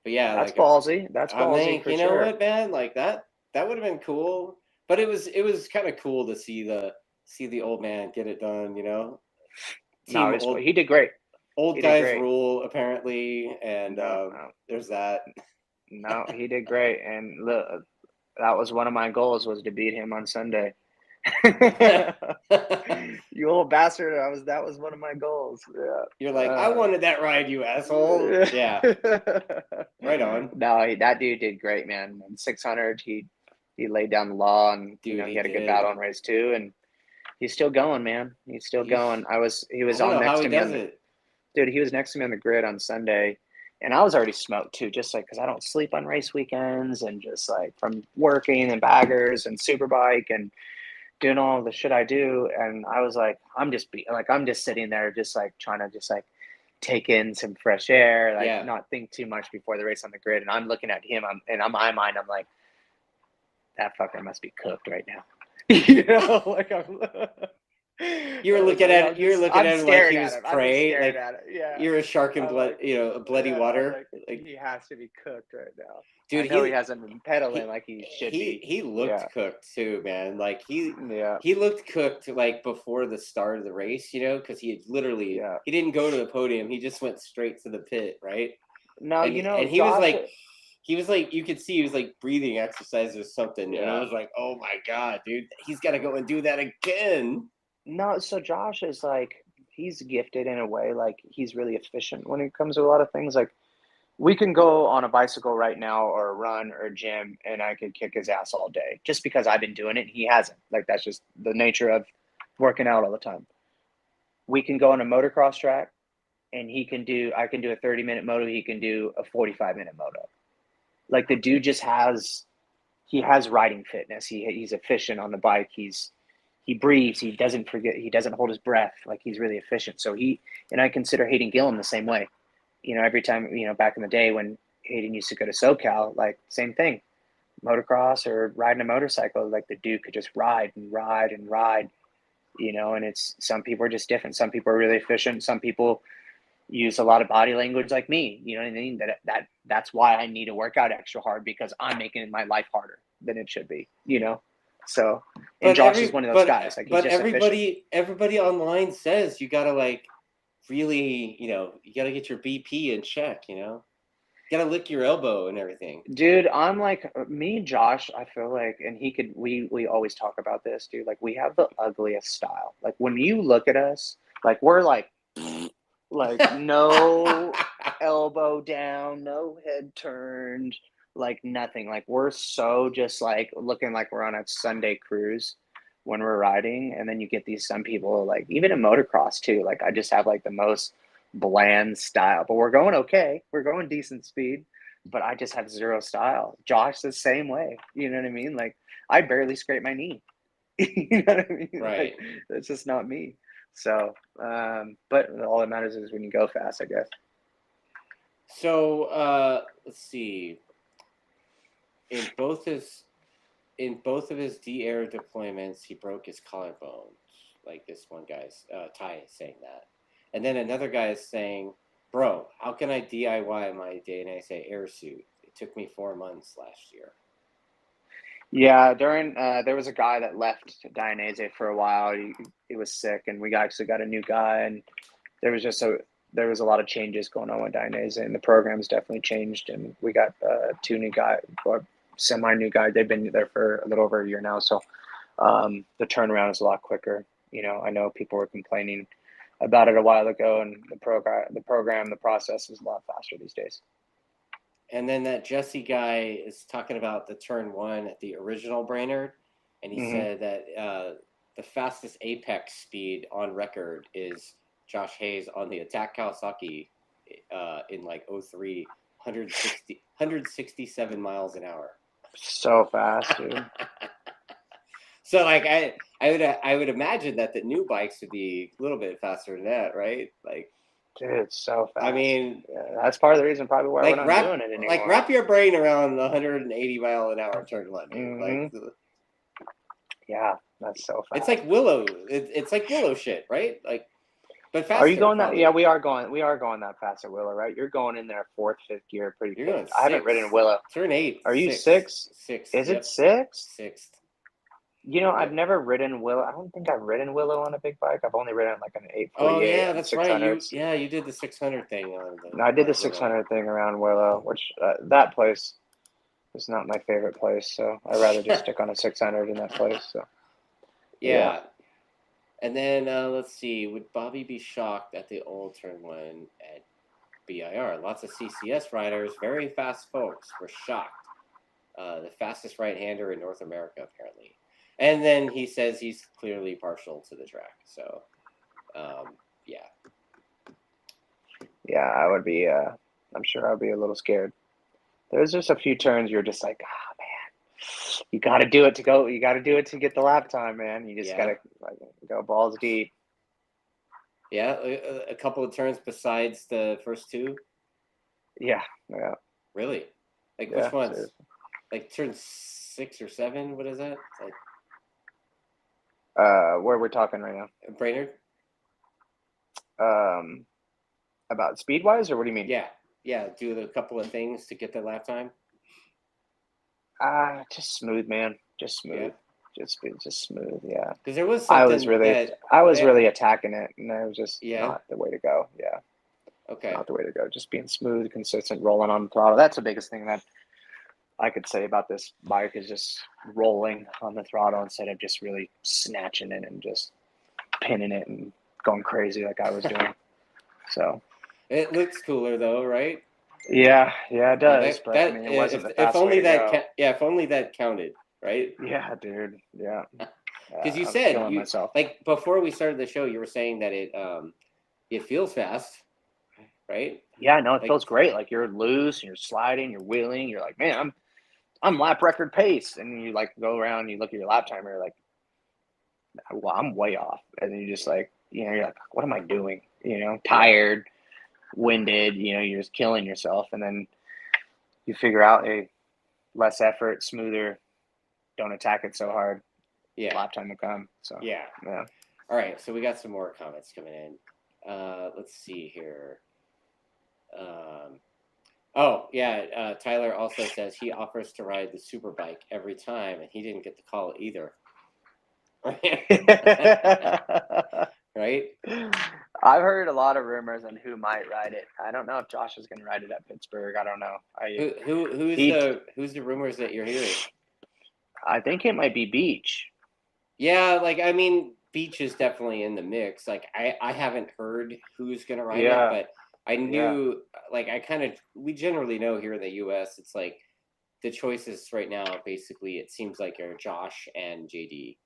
but yeah, That's like ballsy. That's I ballsy think for you know sure. what, man, like that would have been cool. But it was kind of cool to see the old man get it done. No, Team he did great. old He did guys great. rule apparently, and No, no, there's that. no. He did great. And look, that was one of my goals was to beat him on Sunday. You old bastard! That was one of my goals. You're Yeah. like, I wanted that ride, you asshole. Yeah, right on, No, that dude did great, man. In 600, he laid down the law, and dude. he He had a good battle did. in race 2, and he's still going, man. He's still He's. going. He I was don't on know next how to he me does it. dude. He was next to me on the grid on Sunday, and I was already smoked too, just like because I don't sleep on race weekends, and just like from working and baggers and superbike and doing all the shit I do, and I was like, I'm just sitting there, just like trying to just like take in some fresh air, like Yeah. not think too much before the race on the grid. And I'm looking at him, and on my mind, I'm like, that fucker must be cooked right now. Like You're looking at it. You're looking I'm at him like staring he at was him. I'm just prey. staring Like at it. Yeah. you're a shark in I'm blood. like, Bloody yeah, I'm water. like, Like, he has to be cooked right now. I dude, know he hasn't been pedaling he like he should he be. he looked Yeah. cooked too, man. Like Yeah. he looked cooked like before the start of the race, because he had literally Yeah. he didn't go to the podium. He just went straight to the pit, right? No, And Josh. he was like you could see he was like breathing exercise or something, and I Yeah. was like, oh my god, dude, he's got to go and do that again. No, so Josh is like he's gifted in a way, like he's really efficient when it comes to a lot of things. Like we can go on a bicycle right now or a run or a gym and I could kick his ass all day just because I've been doing it and he hasn't. Like that's just the nature of working out all the time. We can go on a motocross track and I can do a 30-minute moto, he can do a 45-minute moto. Like the dude just he has riding fitness. He's efficient on the bike. He breathes. He doesn't forget. He doesn't hold his breath. Like he's really efficient. So and I consider Hayden Gillum the same way. Every time back in the day when Hayden used to go to SoCal, like same thing, motocross or riding a motorcycle. Like the dude could just ride and ride and ride. And it's some people are just different. Some people are really efficient. Some people use a lot of body language like me. You know what I mean? That's why I need to work out extra hard because I'm making my life harder than it should be. So and But Josh is one of those guys. Like he's just efficient. everybody online says you gotta like really, you got to get your BP in check. You got to lick your elbow and everything. Dude, I'm like me and Josh, I feel like, and he could we always talk about this, dude. Like we have the ugliest style. Like when you look at us, like we're like no elbow down, no head turned, like nothing. Like we're so just like looking like we're on a Sunday cruise when we're riding. And then you get these some people like even in motocross too. Like I just have like the most bland style, but we're going okay. We're going decent speed, but I just have zero style. Josh the same way. You know what I mean? Like I barely scrape my knee. You know what I mean? Right. Like that's just not me. So, but all that matters is when you go fast, I guess. So let's see. In both of his D-Air deployments, he broke his collarbone. Like this one guy's Ty is saying that, and then another guy is saying, "Bro, how can I DIY my Dainese air suit? It took me 4 months last year." Yeah, during there was a guy that left Dainese for a while. He was sick, and we actually got a new guy, and there was a lot of changes going on with Dainese, and the program's definitely changed, and we got two new guys, or semi-new guy. They've been there for a little over a year now, so the turnaround is a lot quicker. I know people were complaining about it a while ago, and the process is a lot faster these days. And then that Jesse guy is talking about the turn one at the original Brainerd, and he said that the fastest apex speed on record is Josh Hayes on the Attack Kawasaki in like 03, 167 miles an hour. So fast, dude. So like I would imagine that the new bikes would be a little bit faster than that, right? Like, dude, it's so fast. I mean, that's part of the reason probably why like we're not doing it anymore. Like wrap your brain around the 180 mile an hour turn one, dude. Like, yeah, that's so fast. It's like Willow. It's like Willow shit, right? Like, but faster. Are you going probably. that? Yeah, we are going that fast at Willow, right? You're going in there fourth, fifth gear pretty You're quick. I haven't ridden Willow. Turn 8. Are you six? Six? Is it six? Sixth. I've never ridden Willow. I don't think I've ridden Willow on a big bike. I've only ridden like an 848. Oh yeah, that's right. You did the 600 thing on the. I did the 600 thing around Willow, which that place is not my favorite place. So I'd rather just stick on a 600 in that place. So. Yeah. And then let's see. Would Bobby be shocked at the old turn one at BIR? Lots of CCS riders, very fast folks, were shocked. The fastest right-hander in North America, apparently. And then he says he's clearly partial to the track. So, yeah. Yeah, I would be, I'm sure I'll be a little scared. There's just a few turns you're just like, oh, man, you got to do it to get the lap time, man. You just got to go balls deep. Yeah, a couple of turns besides the first two? Yeah. Really? Like, which ones? Seriously. Like turn 6 or 7? What is that? Like, where we're talking right now? Brainerd? About speed wise, or what do you mean? Yeah. Do a couple of things to get the lap time. Just smooth, man. Just smooth. Yeah. Just smooth. Yeah. Because there was something I was really attacking it, and it was just not the way to go. Yeah. Okay. Not the way to go. Just being smooth, consistent, rolling on the throttle. That's the biggest thing that I could say about this bike is just rolling on the throttle instead of just really snatching it and just pinning it and going crazy like I was doing. So it looks cooler though, right? Yeah, it does. But I mean, it wasn't the fast way to go. If only that counted, right? Yeah, dude. Yeah. Because you said like before we started the show, you were saying that it feels fast, right? Yeah, no, it feels great. Like you're loose, and you're sliding, you're wheeling. You're like, man, I'm lap record pace, and you like go around, and you look at your lap timer, you're like, well, I'm way off, and then you just like, you're like, what am I doing? Tired, winded. You're just killing yourself, and then you figure out, hey, less effort, smoother, don't attack it so hard. Yeah, lap time will come. So yeah. All right, so we got some more comments coming in. Let's see here. Tyler also says he offers to ride the Superbike every time, and he didn't get the call either. Right? I've heard a lot of rumors on who might ride it. I don't know if Josh is going to ride it at Pittsburgh. I don't know. Who's the rumors that you're hearing? I think it might be Beach. Yeah, like I mean, Beach is definitely in the mix. Like I haven't heard who's gonna ride it, Yeah, but I knew like we generally know here in the US it's like the choices right now basically it seems like are Josh and JD.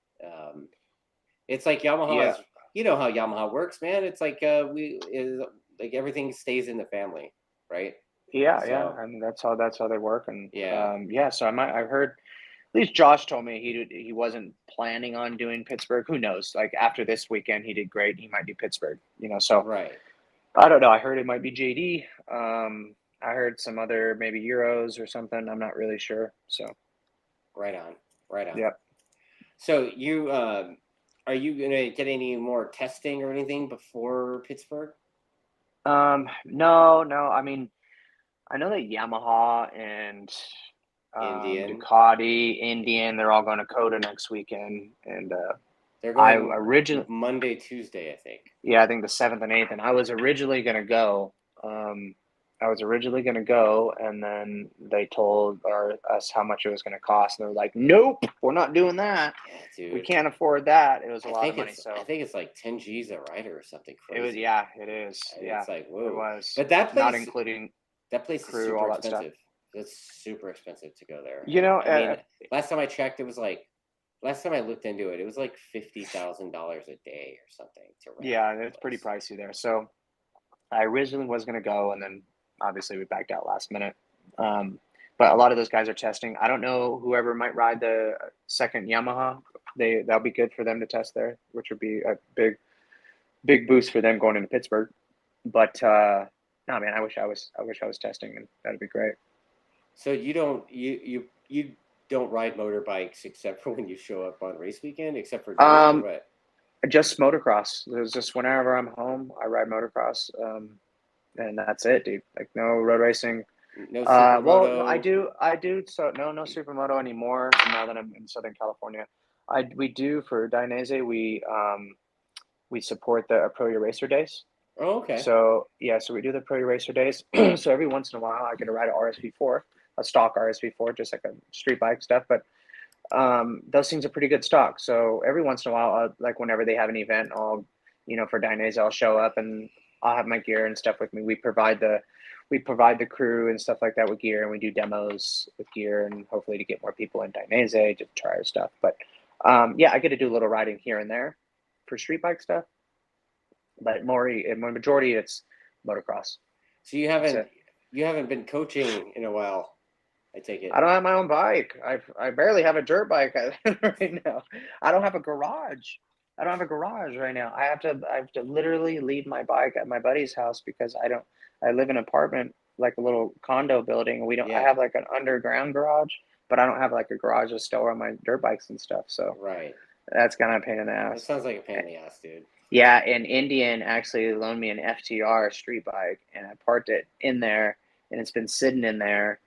It's like Yamaha yeah, is you know how Yamaha works, man. It's like like everything stays in the family, right? yeah. So I mean, that's how they work, and yeah. yeah. So I've heard. At least Josh told me he wasn't planning on doing Pittsburgh. Who knows? Like after this weekend, he did great. He might do Pittsburgh. So Right. I don't know. I heard it might be JD. I heard some other maybe Euros or something. I'm not really sure. So Right on. Right on. yeah. So you are you gonna get any more testing or anything before Pittsburgh? No. I mean, I know that Yamaha and Indian. Ducati, Indian, they're all going to Coda next weekend, and They're I going originally, Monday, Tuesday, I think. yeah, I think the 7th and 8th, and I was originally going to go. I was originally going to go, and then they told us how much it was going to cost, and they were like, "Nope, we're not doing that. Yeah, We dude. can't afford that." It was a lot of money, I so think it's like 10 G's a rider or something it was. crazy. Yeah, it is. And Yeah, it's like it whoa. was But not including that place is crew, super all that stuff. expensive. It's super expensive to go there. You know, I mean, last time I checked, it was like last time I looked into it, it was like $50,000 a day or something to rent yeah, the it's pretty place. pricey there. So I originally was going to go, and then obviously we backed out last minute. Um, but a lot of those guys are testing. I don't know whoever might ride the second Yamaha. That'll be good for them to test there, which would be a big boost for them going into Pittsburgh. But no, man, I wish I was testing, and that'd be great. So you don't ride motorbikes except for when you show up on race weekend, except for doing it or Um, what? just motocross. There's just whenever I'm home, I ride motocross, and that's it, dude. Like no road racing. No Well, no, I supermoto. do. I do. So no supermoto anymore. Now that I'm in Southern California, we do for Dainese. We support the Pro Your Racer days. Oh, okay. So yeah, so we do the Pro Your Racer days. So every once in a while, I get to ride a RSV4, a stock RSV4, just like a street bike stuff. But those things are pretty good stock. So every once in a while, like whenever they have an event, for Dainese, I'll show up and I'll have my gear and stuff with me. We provide the crew and stuff like that with gear, and we do demos with gear, and hopefully to get more people in Dainese to try our stuff. But yeah, I get to do a little riding here and there for street bike stuff, but more in my majority it's motocross. So That's it. you haven't been coaching in a while, I take it. I don't have my own bike. I barely have a dirt bike right now. I don't have a garage. I don't have a garage right now. I have to literally leave my bike at my buddy's house because I live in an apartment, like a little condo building, and I Yeah, have like an underground garage, but I don't have like a garage to store all my dirt bikes and stuff. So right. that's kind of a pain in the That ass. sounds like a pain in the ass, dude. Yeah, and Indian actually loaned me an FTR street bike, and I parked it in there, and it's been sitting in there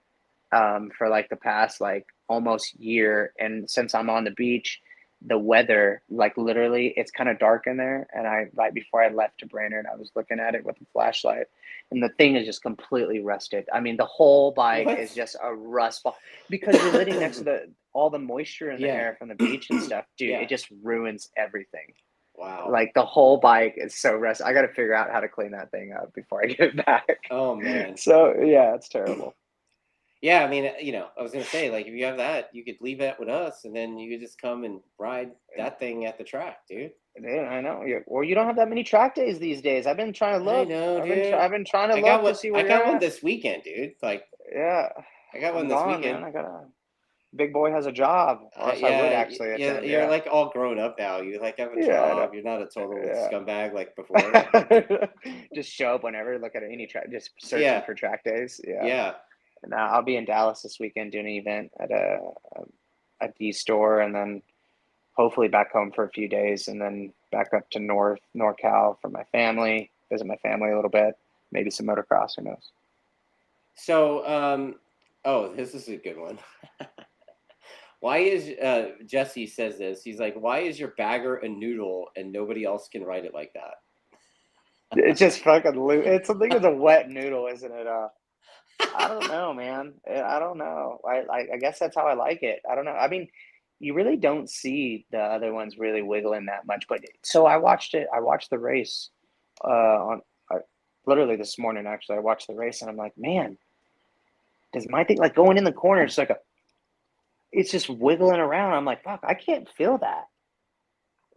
for like the past like almost year. And since I'm on the beach, the weather, like literally, it's kind of dark in there. And right before I left to Brainerd, I was looking at it with a flashlight, and the thing is just completely rusted. I mean, the whole bike What? is just a rust ball because you're living next to all the moisture in the Yeah. air from the beach and stuff, dude. Yeah. It just ruins everything. Wow. Like the whole bike is so rusted. I got to figure out how to clean that thing up before I get it back. Oh man. So yeah, it's terrible. Yeah, I mean, I was gonna say, like, if you have that, you could leave that with us, and then you could just come and ride that thing at the track, dude. Yeah, I know. Yeah. Well, you don't have that many track days these days. I've been trying to I look. know, I've been dude. I've been trying to look to see I where you're got one at. this weekend, dude. Like, Yeah, I got one I'm this gone, weekend. man. I got a big boy has a job, or else I would Yeah, actually attend. you're Yeah, like all grown up now. You like have a yeah, I know. job. You're not a total scumbag like before. Yeah. Just show up whenever. Look at any track. Just searching Yeah, for track days. Yeah. yeah. And I'll be in Dallas this weekend doing an event at a D store, and then hopefully back home for a few days, and then back up to NorCal for my family, visit my family a little bit, maybe some motocross, who knows. So, oh, this is a good one. Why is Jesse says this? He's like, why is your bagger a noodle and nobody else can ride it like that? It's just fucking loose. It's something as a wet noodle, isn't it? I don't know, man. I don't know. I guess that's how I like it. I don't know. I mean, you really don't see the other ones really wiggling that much. But so I watched it. I watched the race on literally this morning. Actually, I watched the race and I'm like, man, does my thing like going in the corner? It's just wiggling around. I'm like, fuck, I can't feel that.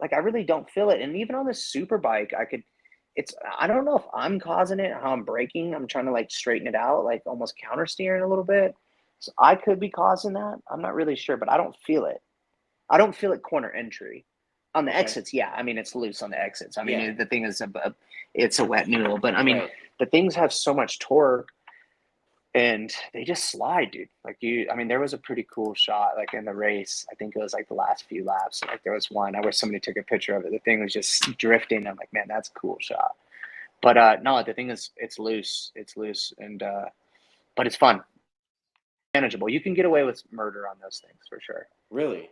Like I really don't feel it. And even on the super bike, I don't know if I'm causing it, how I'm braking. I'm trying to like straighten it out, like almost counter steering a little bit. So I could be causing that. I'm not really sure, but I don't feel it. I don't feel it corner entry. On the Okay. exits, yeah. I mean, it's loose on the exits. I mean, Yeah. the thing is, it's a wet noodle. But I mean, Right. the things have so much torque and they just slide, dude. I mean, there was a pretty cool shot, like in the race. I think it was like the last few laps. Like there was one. I wish somebody took a picture of it. The thing was just drifting. I'm like, man, that's a cool shot. But no, the thing is, it's loose. It's loose, and but it's fun, manageable. You can get away with murder on those things for sure. Really.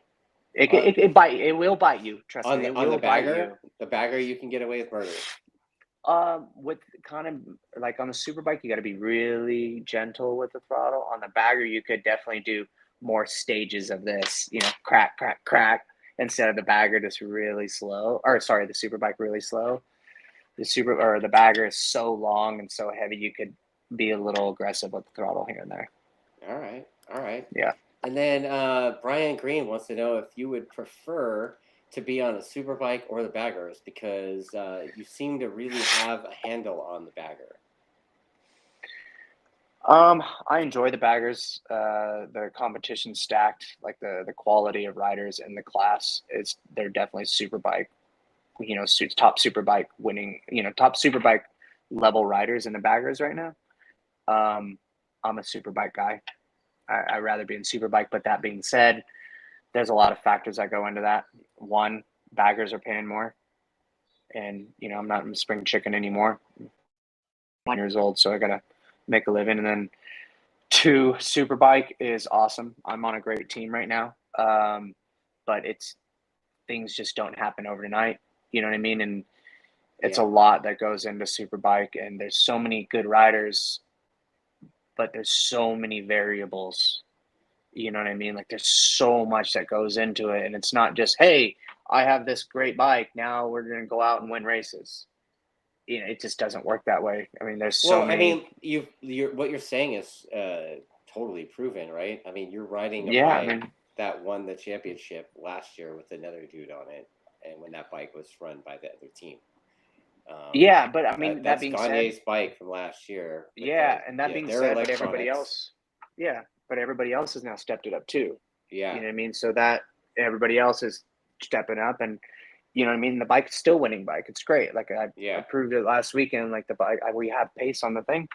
It On it, it bite. It will bite you. Trust me, it on will bite you. the bagger, you can get away with murder. With kind of like on the super bike, you got to be really gentle with the throttle. On the bagger, you could definitely do more stages of this. You know, crack, crack, crack, instead of the bagger just really slow. Or sorry, the super bike really slow. The bagger is so long and so heavy, you could be a little aggressive with the throttle here and there. All right. All right. Yeah. And then Brian Green wants to know if you would prefer to be on a superbike or the baggers because you seem to really have a handle on the bagger. I enjoy the baggers. The competition stacked, like the quality of riders in the class is they're definitely superbike. You know, top superbike winning. You know, top superbike level riders in the baggers right now. I'm a superbike guy. I'd rather be in superbike. But that being said, there's a lot of factors that go into that. One, baggers are paying more, and you know I'm not a spring chicken anymore. I'm 1 years old, so I gotta make a living. And then two, superbike is awesome. I'm on a great team right now, but it's things just don't happen overnight. You know what I mean? And it's a Yeah. lot that goes into superbike, and there's so many good riders, but there's so many variables. You know what I mean? Like there's so much that goes into it, and it's not just, hey, I have this great bike, now we're going to go out and win races. You know, it just doesn't work that way. I mean, there's so Well, I many. mean, what you're saying is totally proven, right? I mean, you're riding a Yeah, I bike mean, that won the championship last year with another dude on it, and when that bike was run by the other team. Um, yeah, but I mean, that that's being said, Gagne's bike from last year with yeah, and that being their said, but everybody electronics. else, yeah, but everybody else has now stepped it up too. Yeah, You know what I mean? So that everybody else is stepping up, and you know what I mean. The bike's still winning bike. It's great. Like I yeah, proved it last weekend. Like the bike, we have pace on the thing.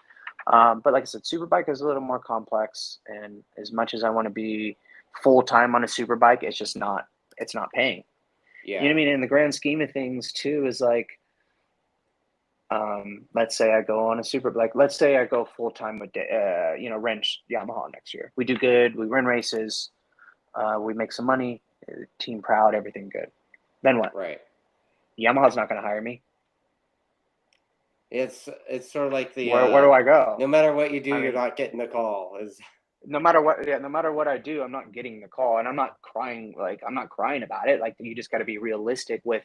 But like I said, superbike is a little more complex, and as much as I want to be full time on a superbike, it's just not. It's not paying. You yeah, know what I mean? In the grand scheme of things, too, is like, let's say I go on a super, like let's say I go full time with, wrench Yamaha next year. We do good. We run races. We make some money. Team proud. Everything good. Then what? right. Yamaha's not going to hire me. It's sort of like the Where do I go? no matter what you do, I you're mean, not getting the call. Is no matter what I do, I'm not getting the call, and I'm not crying. Like I'm not crying about it. Like you just got to be realistic with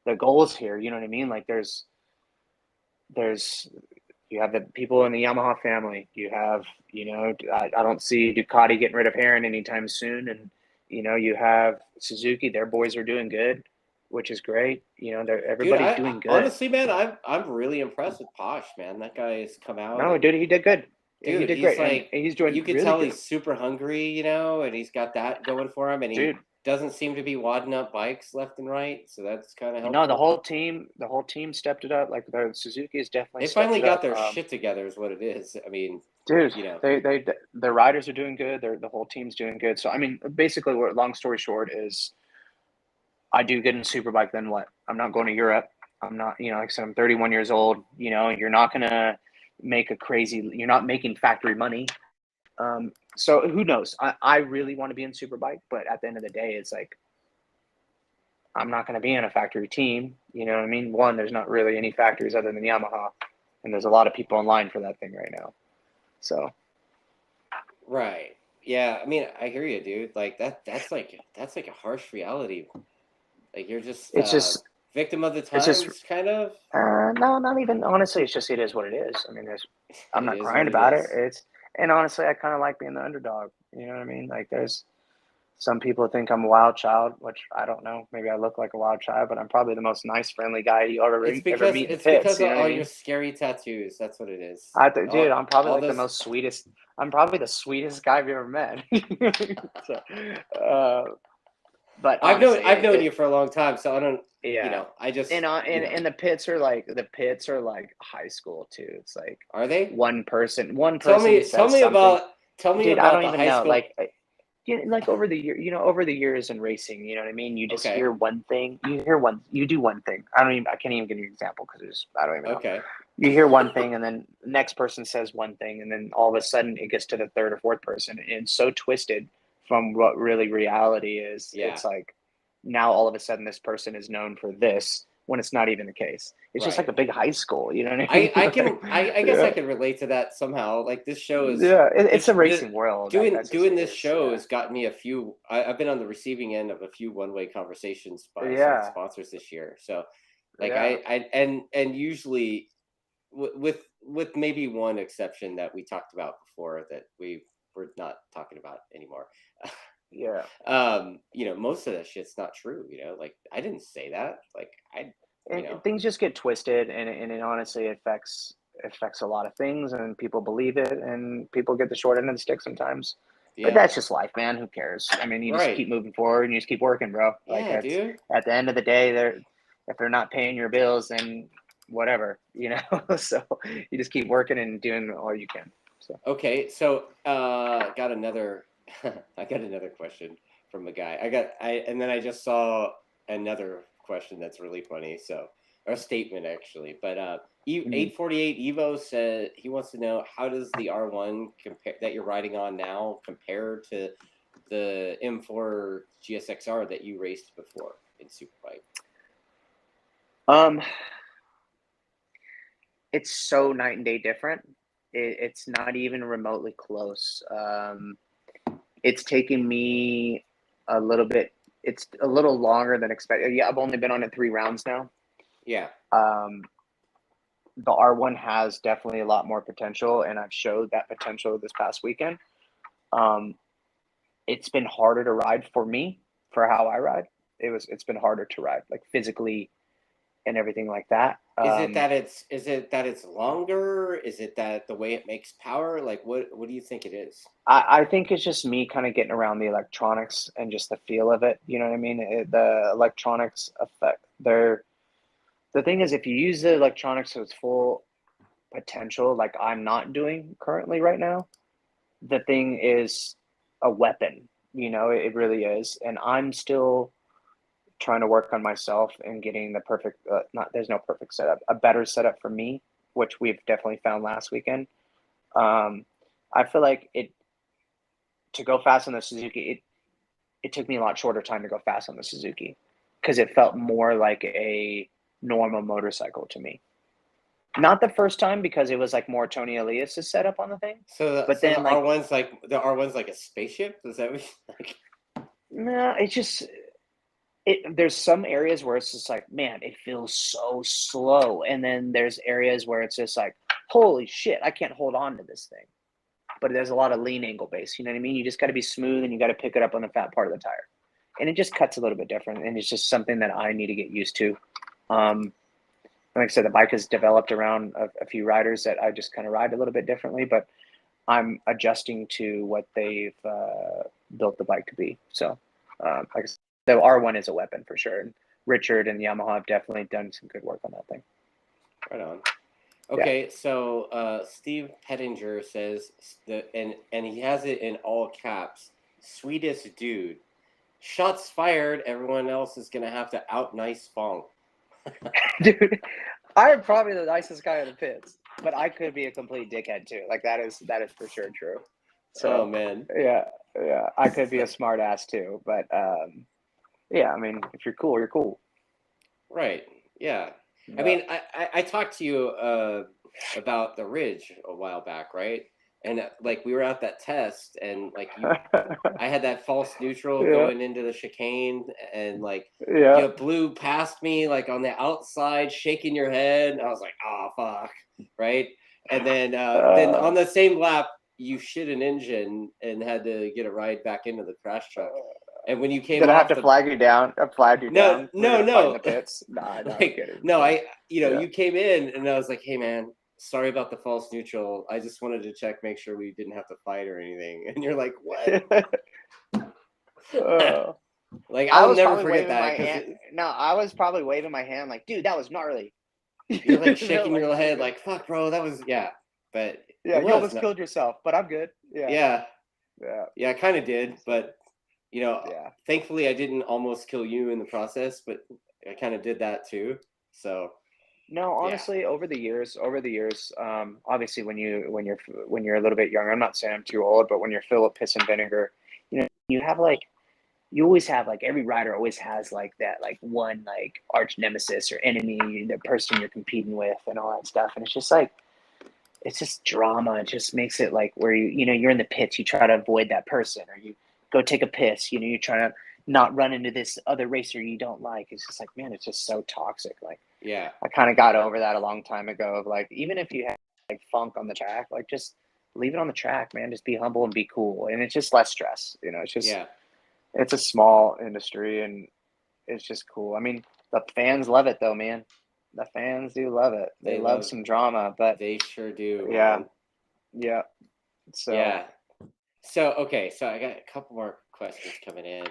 the goals here. You know what I mean? Like there's you have the people in the Yamaha family. You have I don't see Ducati getting rid of Heron anytime soon, and you have Suzuki. Their boys are doing good, which is great. dude, Everybody's doing good. honestly, man, I'm really impressed with Posh, man. That guy has come out No, and dude, he did good. Yeah, he dude, did he's great, and like he's doing you could really tell good, he's super hungry, and he's got that going for him, and he dude. doesn't seem to be wadding up bikes left and right, so that's kind of No, the helpful. whole team stepped it up. Like the Suzuki has definitely They stepped finally it got up. their shit together, is what it is. I mean, Dude, you know, the riders are doing good. The whole team's doing good. So I mean, basically, what long story short is, I do good in superbike. Then what? I'm not going to Europe. I'm not, like I said, I'm 31 years old. You're not gonna make a crazy. You're not making factory money. So who knows? I really want to be in superbike, but at the end of the day, it's like I'm not going to be in a factory team. You know what I mean? One, there's not really any factories other than Yamaha, and there's a lot of people in line for that thing right now. So. Right. Yeah. I mean, I hear you, dude. Like that's like a harsh reality. Like you're just It's just, victim of the it's just, times, kind of. no, not even, honestly, it's just, it is what it is. I mean, I'm It not is crying what it about it. is. And honestly, I kind of like being the underdog. You know what I mean? Like there's some people think I'm a wild child, which I don't know. Maybe I look like a wild child, but I'm probably the most nice, friendly guy you ever meet in the It's pits. because You of know what I all your mean? scary tattoos. That's what it is. Dude, I'm probably All like the those. most sweetest. I'm probably the sweetest guy I've ever met. So, but honestly, I've known you for a long time, so I don't. You yeah. know, I just. And the pits are like high school too. It's like Are they? one person says something. Tell me Dude, I about don't the even high know. school. Like over the year, over the years in racing, you know what I mean? You just Okay. hear one thing. You do one thing. I can't even give you an example because I don't even know. Okay. You hear one thing, and then the next person says one thing, and then all of a sudden it gets to the third or fourth person, and it's so twisted from what really reality is. Yeah. It's like now all of a sudden this person is known for this when it's not even the case. It's just like Right. a big high school, you know what I mean? I guess I can relate to that somehow. Like this show is It's a racing world. That's just doing what it this is. show has got me a few. I've been on the receiving end of a few one-way conversations by some Yeah, sponsors this year. So like yeah. and usually with maybe one exception that we talked about before that we're not talking about anymore. Yeah. You know, most of that shit's not true, you know, like I didn't say that. Like you know, And things just get twisted, and it honestly affects a lot of things, and people believe it, and people get the short end of the stick sometimes. But yeah. that's just life, man. Who cares? I mean, you just Right. keep moving forward, and you just keep working, bro. Like Yeah, dude. at the end of the day, if they're not paying your bills, then whatever, you know. So you just keep working and doing all you can. So Okay, so got another I got another question from a guy. And then I just saw another question that's really funny. So or a statement actually. But 848 Evo said he wants to know how does the R1 compare that you're riding on now compare to the M4 GSXR that you raced before in Superbike? It's so night and day different. It's not even remotely close. It's taken me a little bit. It's a little longer than expected. Yeah, I've only been on it 3 rounds now. Yeah. The R1 has definitely a lot more potential, and I've showed that potential this past weekend. It's been harder to ride for me for how I ride. It's been harder to ride, like physically and everything like that. Is it that it's longer? Is it that the way it makes power? Like what do you think it is? I think it's just me kind of getting around the electronics and just the feel of it. You know what I mean? The electronics affect the thing is, if you use the electronics to its full potential, like I'm not doing currently right now, the thing is a weapon. You know, it really is. And I'm still trying to work on myself and getting the perfect, not, there's no perfect setup, a better setup for me, which we've definitely found last weekend. I feel like to go fast on the Suzuki, it took me a lot shorter time to go fast on the Suzuki because it felt more like a normal motorcycle to me. Not the first time because it was like more Tony Elias's setup on the thing. But So then the R1's like a spaceship? Is that what like no, it's just there's some areas where it's just like, man, it feels so slow. And then there's areas where it's just like, holy shit, I can't hold on to this thing. But there's a lot of lean angle base. You know what I mean? You just got to be smooth and you got to pick it up on the fat part of the tire. And it just cuts a little bit different. And it's just something that I need to get used to. Like I said, the bike has developed around a few riders that I just kind of ride a little bit differently, but I'm adjusting to what they've built the bike to be. So, like I said, the R1 is a weapon for sure. And Richard and Yamaha have definitely done some good work on that thing. right on. Okay, so Steve Pettinger says and he has it in all caps. Sweetest dude. Shots fired. Everyone else is gonna have to out nice Fong. Dude, I am probably the nicest guy in the pits, but I could be a complete dickhead too. Like that is for sure true. So Oh man. yeah, I could be a smart ass too. But Yeah, I mean, if you're cool, you're cool. Right. Yeah. Yeah. I mean, I talked to you about the Ridge a while back, right? And like we were at that test, and like I had that false neutral Yeah. going into the chicane, and like Yeah. you blew past me like on the outside, shaking your head. And I was like, oh fuck, right? And then on the same lap, you shit an engine and had to get a ride back into the crash truck. And when you came Did I have off to flag you down? I flagged you no, down. We're no, gonna fight in no. the pits. Nah, no, I'm Like, kidding. no, Yeah. Yeah. you came in and I was like, hey man, sorry about the false neutral. I just wanted to check, make sure we didn't have to fight or anything. And you're like, what? Like, I I'll was never probably forget waving my that because hand. No, I was probably waving my hand like, dude, that was gnarly. you're like You know, shaking like, your head, good. like, fuck, bro, that was, yeah. But Yeah, it you was almost not, killed yourself, but I'm good. Yeah. yeah, Yeah. yeah, I kind of did. But, you know, Yeah. thankfully I didn't almost kill you in the process, but I kind of did that too. So, No, yeah, honestly, over the years, obviously when you're a little bit younger, I'm not saying I'm too old, but when you're full of piss and vinegar, you know, you have like you always have like every rider always has like that like one like arch nemesis or enemy, the person you're competing with and all that stuff. And it's just like it's just drama. It just makes it like where you know, you're in the pits, you try to avoid that person, or you go take a piss, you know, you're trying to not run into this other racer you don't like. It's just like, man, it's just so toxic. Like yeah, I kind of got over that a long time ago of like, even if you have like funk on the track, like just leave it on the track, man. Just be humble and be cool. And it's just less stress. You know, it's just, yeah. it's a small industry and it's just cool. I mean, the fans love it though, man. The fans do love it. They They love love, some drama, but they sure do, yeah, man. yeah. So, Yeah. So, okay, so I got a couple more questions coming in.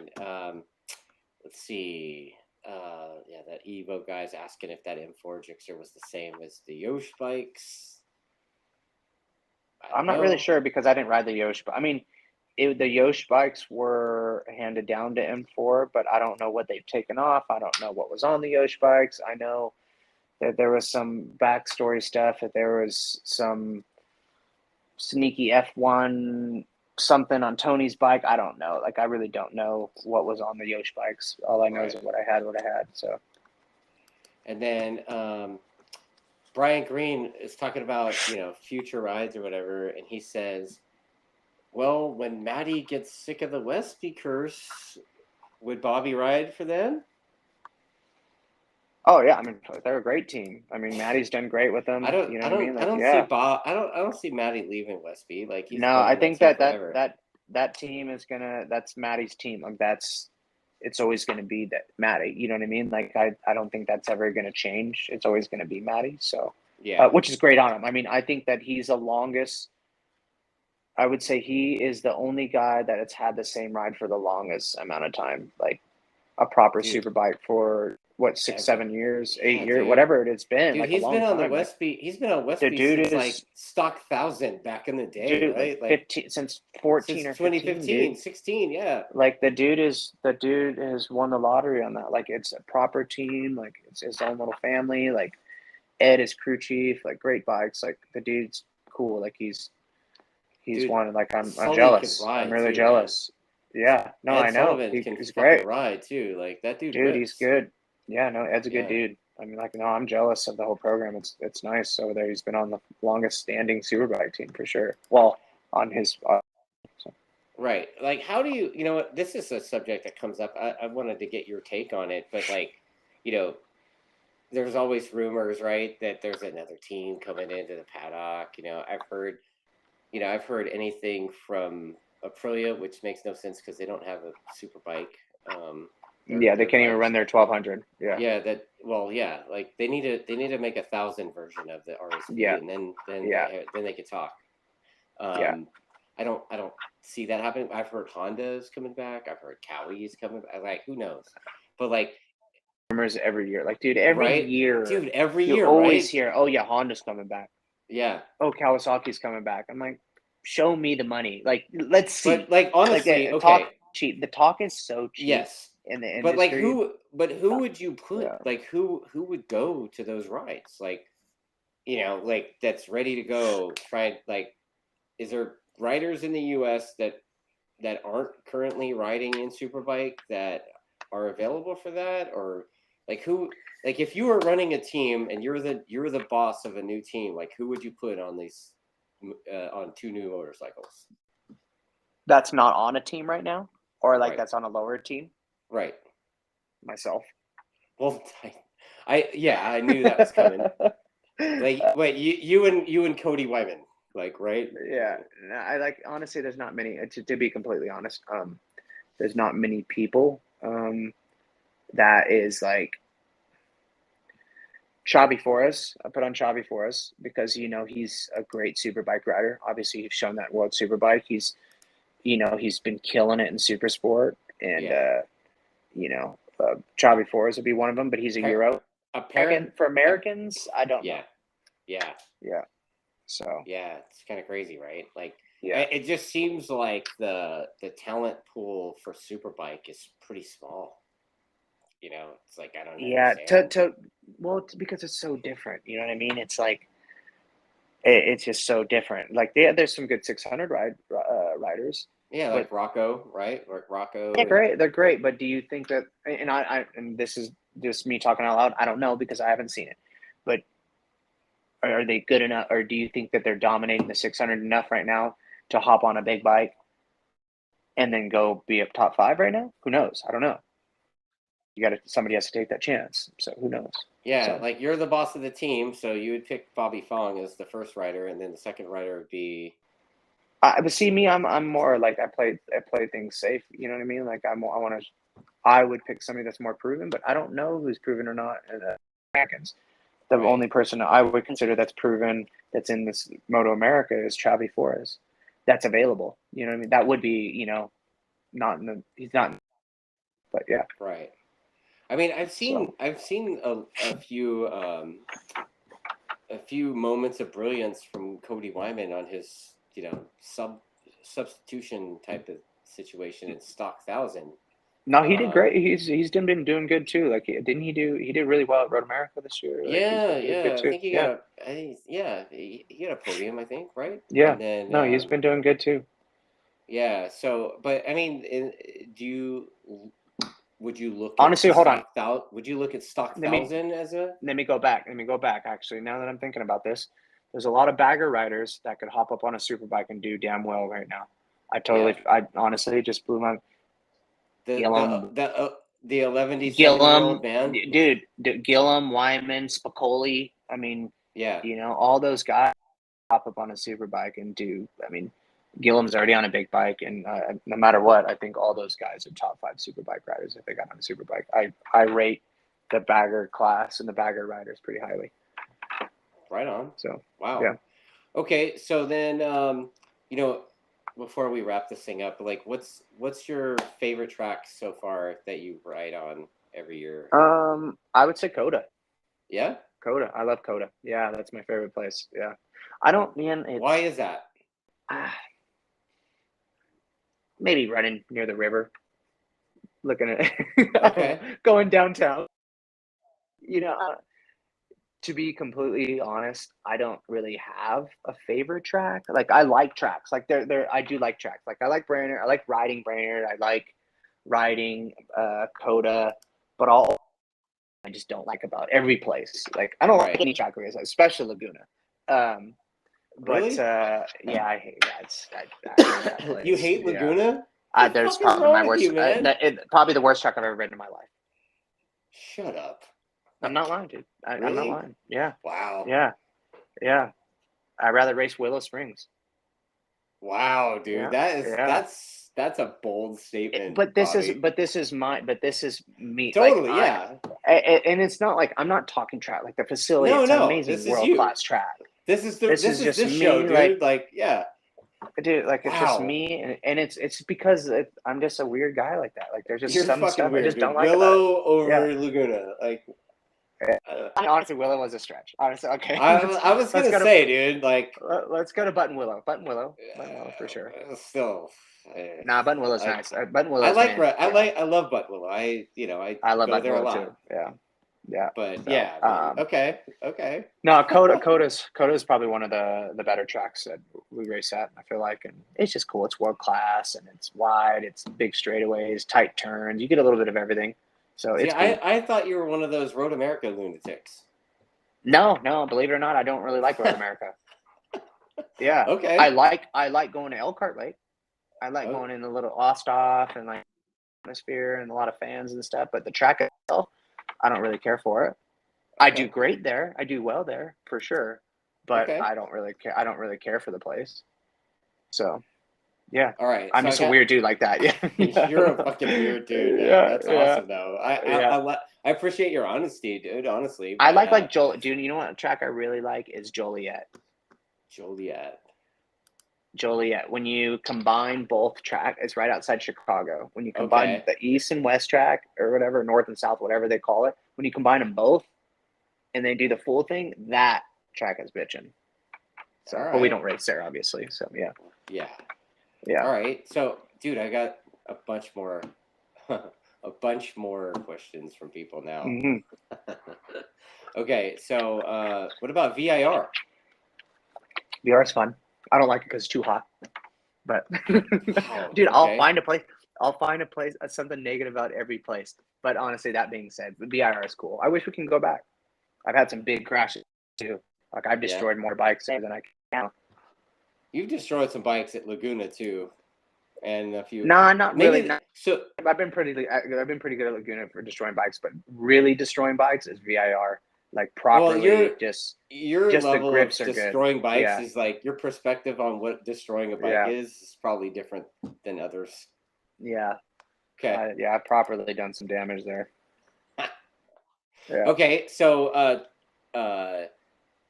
Let's see. Yeah, that Evo guy's asking if that M4 Gixxer was the same as the Yosh bikes. I I'm don't not really know. sure because I didn't ride the Yosh, but I mean, the Yosh bikes were handed down to M4, but I don't know what they've taken off. I don't know what was on the Yosh bikes. I know that there was some backstory stuff, that there was some sneaky F1 something on Tony's bike. I don't know. Like, I really don't know what was on the Yosh bikes. All I know is Right. what I had. So, And then Brian Green is talking about, you know, future rides or whatever, and he says, well, when Maddie gets sick of the Westby curse, would Bobby ride for them? oh yeah, I mean, they're a great team. I mean, Maddie's done great with them. You know what I mean? I Like, don't see yeah. Bob. I don't see Maddie leaving Westby. Like he's No, been I on that think team that forever. that team is gonna. That's Maddie's team. Like it's always gonna be that Maddie. You know what I mean? Like I don't think that's ever gonna change. It's always gonna be Maddie. So, Yeah. which is great on him. I mean, I think that he's the longest. I would say he is the only guy that has had the same ride for the longest amount of time. Like a proper Dude, super bike for what 6, ever. 7 years, Yeah, 8 years, dude. whatever it's been. Dude, Like a he's long been on the time. Like Westby. He's been on the Westby dude since is like Stock 1000 back in the day, dude like right? Like 15 since 14 since or 15, 2015, dude. 16, yeah. Like the dude has won the lottery on that. Like it's a proper team. Like it's his own little family. Like Ed is crew chief. Like great bikes. Like the dude's cool. Like he's Dude, one. Like I'm Sully can jealous. I'm ride really too, man. jealous. Yeah. No, Ed I know. Sullivan can He's fucking great, ride too. Like that dude dude. He's rips. good. Yeah. No, Ed's a good Yeah. dude. I mean, like no, I'm jealous of the whole program. It's nice over there. He's been on the longest standing superbike team for sure. Well, on his. So. Right. Like, how do you, you know what? This is a subject that comes up. I wanted to get your take on it, but like, you know, there's always rumors, right, that there's another team coming into the paddock. You know, I've heard anything from Aprilia, which makes no sense because they don't have a super bike. Yeah, they Their can't even bikes. run their 1200. Yeah. Yeah, that well, yeah, like they need to make 1,000 version of the RSP, Yeah. and Yeah. then they could talk. Yeah. I don't see that happening. I've heard Honda's coming back. I've heard Cowie's coming back. Like who knows? But like Rumors every year. Like, dude, every right, year dude, every you year, always right? hear, oh yeah, Honda's coming back. Yeah. Oh, Kawasaki's coming back. I'm like, show me the money. Like, let's But see. like Like honestly, the talk okay, cheap. The talk is so cheap yes. in the But like industry. who would you put Yeah. like who would go to those rides? Like, you know, like that's ready to go. Try like is there riders in the US that aren't currently riding in Superbike that are available for that, or like who? Like if you were running a team and you're the boss of a new team, like who would you put on these on 2 new motorcycles? That's not on a team right now, or like Right. that's on a lower team. Right. Myself. Well, I knew that was coming. Like, wait, you and Cody Wyman, like, right? Yeah, I like honestly. There's not many. To be completely honest, there's not many people. That is like Xavi Forres. I put on Xavi Forres because he's a great superbike rider. Obviously, he's shown that World Superbike. He's been killing it in super sport, and Yeah. Xavi Forres would be one of them. But he's a Euro. For Americans, I don't know. Yeah. Yeah. So Yeah, it's kind of crazy, right? Like, yeah, it just seems like the talent pool for Superbike is pretty small. It's like I don't yeah. understand. Because it's so different. You know what I mean? It's like it's just so different. Like there's some good 600 riders. Yeah, But like Rocco, right? Like Rocco. they're great. They're great. But do you think that? And this is just me talking out loud. I don't know because I haven't seen it. But are they good enough, or do you think that they're dominating the 600 enough right now to hop on a big bike and then go be up top 5 right now? Who knows? I don't know. Somebody has to take that chance. So who knows? Yeah, So like you're the boss of the team, so you would pick Bobby Fong as the first rider, and then the second rider would be. but see me, I'm more like I play things safe. You know what I mean? Like I would pick somebody that's more proven, but I don't know who's proven or not in the Americans. The Right. only person I would consider that's proven that's in this Moto America is Xavi Forres. That's available. You know what I mean? That would be, not in the he's not, but yeah. Right. I mean, I've So seen a few moments of brilliance from Cody Wyman on his substitution type of situation in stock 1000. no, he did great. He's been doing good too. Like he did really well at Road America this year. Like he did good Yeah. I too. think he Yeah. got he got a podium, I think, right? Yeah. And then No, he's been doing good too. yeah. So, but I mean, would you look at Honestly, hold on. Would you look at stock Let me 1000 as a? let me go back. Let me go back. Actually, now that I'm thinking about this, there's a lot of bagger riders that could hop up on a super bike and do damn well right now. Yeah. I honestly just blew my Gillum, The 11-7-year-old Gillum, man. dude, Gillum, Wyman, Spicoli. I mean, Yeah. all those guys hop up on a super bike and do. I mean, Gillum's already on a big bike, and no matter what, I think all those guys are top 5 super bike riders if they got on a super bike. I rate the bagger class and the bagger riders pretty highly. Right on. So Wow. yeah. Okay, so then before we wrap this thing up, like what's your favorite track so far that you ride on every year? I would say Coda. Yeah? Coda. I love Coda. Yeah, that's my favorite place. Yeah. I don't, man. Why is that? Maybe running near the river, looking at Okay. going downtown. To be completely honest, I don't really have a favorite track. Like I like tracks. Like I do like tracks. Like I like Brainerd. I like riding Brainerd. I like riding Coda, but I just don't like about every place. Like I don't like any track race, especially Laguna. Really? Yeah, I hate that. I hate that place. You hate Laguna? Yeah. There's probably my worst. Probably the worst track I've ever ridden in my life. Shut up. I'm not lying, dude. Really? I'm not lying. Yeah. Wow. Yeah. I'd rather race Willow Springs. Wow, dude. Yeah. That's a bold statement. But this Bobby. is me. Totally, like, yeah. And it's not like I'm not talking track. Like the facility, it's an amazing world-class track. This is just this me, show, dude. Like, yeah. Dude, like it's just me, and it's because I'm just a weird guy like that. Like there's just You're some fucking stuff weird, I just dude. don't like Willow about it. over Laguna, like. Honestly, Willow was a stretch. Honestly, okay. I was gonna say, dude, like. Let's go to Button Willow. Button Willow for sure. Still. Nah, Button Willow's nice. Button Willow's I love Button Willow. I I love go Button there a Willow lot. too. Yeah. Yeah. But So, yeah, I mean, okay. no, Coda's probably one of the better tracks that we race at, I feel like. And it's just cool. It's world class and it's wide, it's big straightaways, tight turns. You get a little bit of everything. So See, it's cool. I thought you were one of those Road America lunatics. No, believe it or not, I don't really like Road America. Yeah. I Okay. like going to Elkhart Lake. I like Oh, going in the little Ostoff and like atmosphere and a lot of fans and stuff, but the track itself, I don't really care for it. I do okay. great there. I do well there for sure, but Okay. I don't really care. I don't really care for the place. So yeah, All right. I'm So I just a got weird dude like that. Yeah, you're a fucking weird dude, man. yeah, That's yeah, awesome though. I I yeah. I, li- I appreciate your honesty, dude, honestly, I but like Joel, dude. You know what track I really like is Joliet. Joliet. Joliet. When you combine both track, it's right outside Chicago. When you combine Okay. the east and west track or whatever, north and south, whatever they call it, when you combine them both and they do the full thing, that track is bitching. All So, but we right. don't race there, obviously. So yeah, Yeah. yeah. All right. So, dude, I got a bunch more questions from people now. Mm-hmm. Okay, so what about VIR? VR is fun. I don't like it because it's too hot. But Oh, dude, I'll okay. find a place. I'll find a place. Something negative about every place. But honestly, that being said, the BIR is cool. I wish we can go back. I've had some big crashes too. Like I've Yeah. destroyed more bikes there than I can count. You've destroyed some bikes at Laguna too, and a few. Nah, not really. Maybe Not, so. I've been pretty good at Laguna for destroying bikes, but really destroying bikes is VIR. Like Well, properly, your just the level of grips are good. destroying bikes Yeah, is like your perspective on what destroying a bike yeah, is probably different than others. yeah. Okay. I've properly done some damage there. Yeah. Okay. So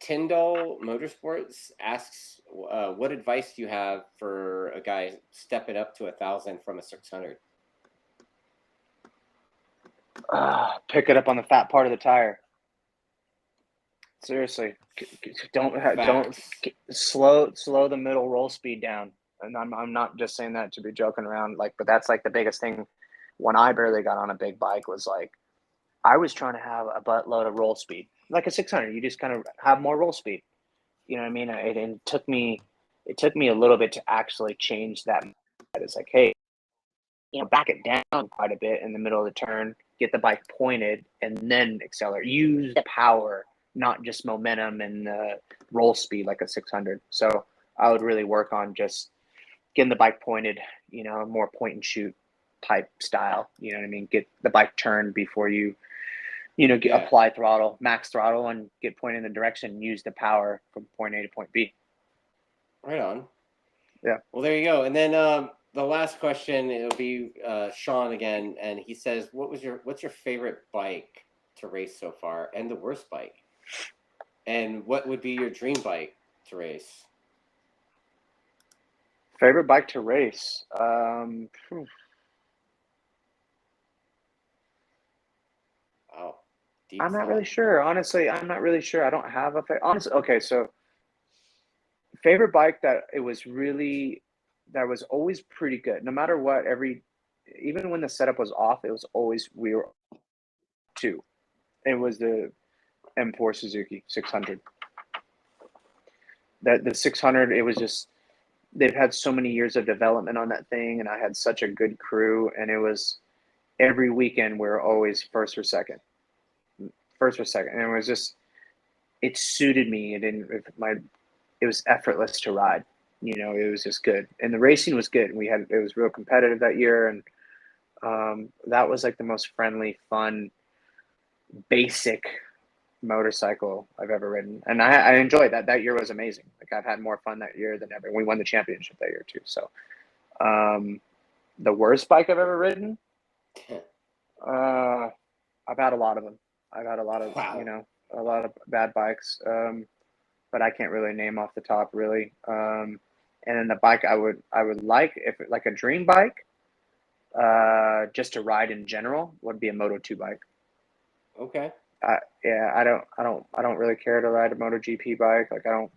Tyndall Motorsports asks, what advice do you have for a guy stepping up to 1,000 from a 600? Pick it up on the fat part of the tire. Seriously, don't Facts. slow the middle roll speed down. And I'm not just saying that to be joking around. Like, but that's like the biggest thing. When I barely got on a big bike, was like I was trying to have a buttload of roll speed, like a 600. You just kind of have more roll speed. You know what I mean? It took me a little bit to actually change that. It's like, hey, back it down quite a bit in the middle of the turn, get the bike pointed, and then accelerate. Use power, not just momentum and roll speed like a 600. So I would really work on just getting the bike pointed, more point and shoot type style. You know what I mean? Get the bike turned before you, Yeah. apply throttle, max throttle, and get pointed in the direction. Use the power from point A to point B. Right on. Yeah. Well, there you go. And then the last question, it'll be Sean again, and he says, what's your favorite bike to race so far, and the worst bike, and what would be your dream bike to race? Favorite bike to race? Wow, deep I'm not really thought. sure. Honestly, I'm not really sure. I don't have a honestly. Okay, so favorite bike that was always pretty good. No matter what, even when the setup was off, it was always we were two. It was the M4 Suzuki 600. That the 600, it was just they've had so many years of development on that thing, and I had such a good crew, and it was every weekend we were always first or second, and it was just it suited me. It didn't it was effortless to ride. It was just good, and the racing was good. It was real competitive that year, and that was like the most friendly, fun, basic motorcycle I've ever ridden, and I enjoyed that. That year was amazing. Like I've had more fun that year than ever. We won the championship that year too. So, the worst bike I've ever ridden, uh, I've had a lot of them. I've had a lot of Wow. a lot of bad bikes. But I can't really name off the top really. And then the bike I would like if like a dream bike, just to ride in general would be a Moto 2 bike. Okay. Yeah, I don't really care to ride a MotoGP bike. Like I don't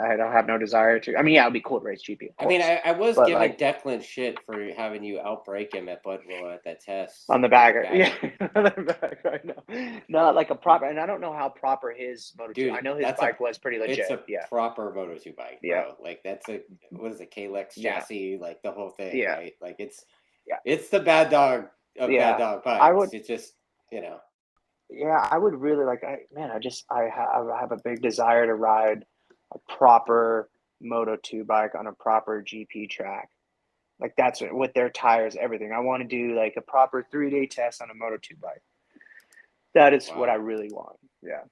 I don't have no desire to. I mean, yeah, it'd be cool to race GP. Of I mean, course. I was But, giving like, Declan shit for having you outbreak him at Budwell at that test. on the with bagger, yeah, on the bagger, I know. Not like a proper, and I don't know how proper his Moto 2. I Dude, know his that's bike was pretty it's legit. a Yeah, proper Moto2 bike, yeah, bro. Like that's a what is it, Kalex yeah, chassis, like the whole thing, yeah, right? Like yeah, it's the bad dog of bad yeah. dog I bikes. would, It's just, you know. yeah, I would really like. I have a big desire to ride a proper Moto 2 bike on a proper GP track. Like that's with their tires, everything. I want to do like a proper 3-day test on a Moto 2 bike. That is what I Wow. really want. Yeah.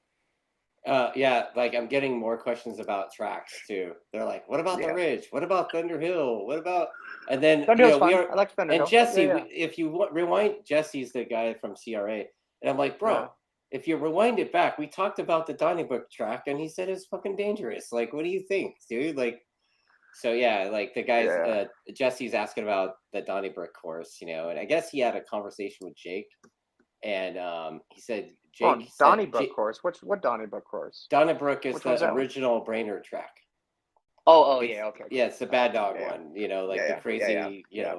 Yeah, like I'm getting more questions about tracks too. They're like, "What about the Yeah. Ridge? What about Thunder Hill? What about?" And then Thunderhill's we fun. are, I like and Thunderhill. Yeah, Jesse, yeah. if you rewind, Jesse's the guy from CRA, and I'm like, Yeah. bro, if you rewind it back, we talked about the Donnybrook track, and he said it's fucking dangerous. Like, what do you think, dude? Like, so yeah, like the guys, Yeah. Jesse's asking about the Donnybrook course, and I guess he had a conversation with Jake, and he said Oh, Jake said Donnybrook course. What Donnybrook course? Donnybrook is Which one's the that one? original Brainerd track. Oh, It's yeah. Okay. yeah, it's the Okay. bad dog Yeah, one, like yeah, the yeah, yeah, yeah, crazy, yeah,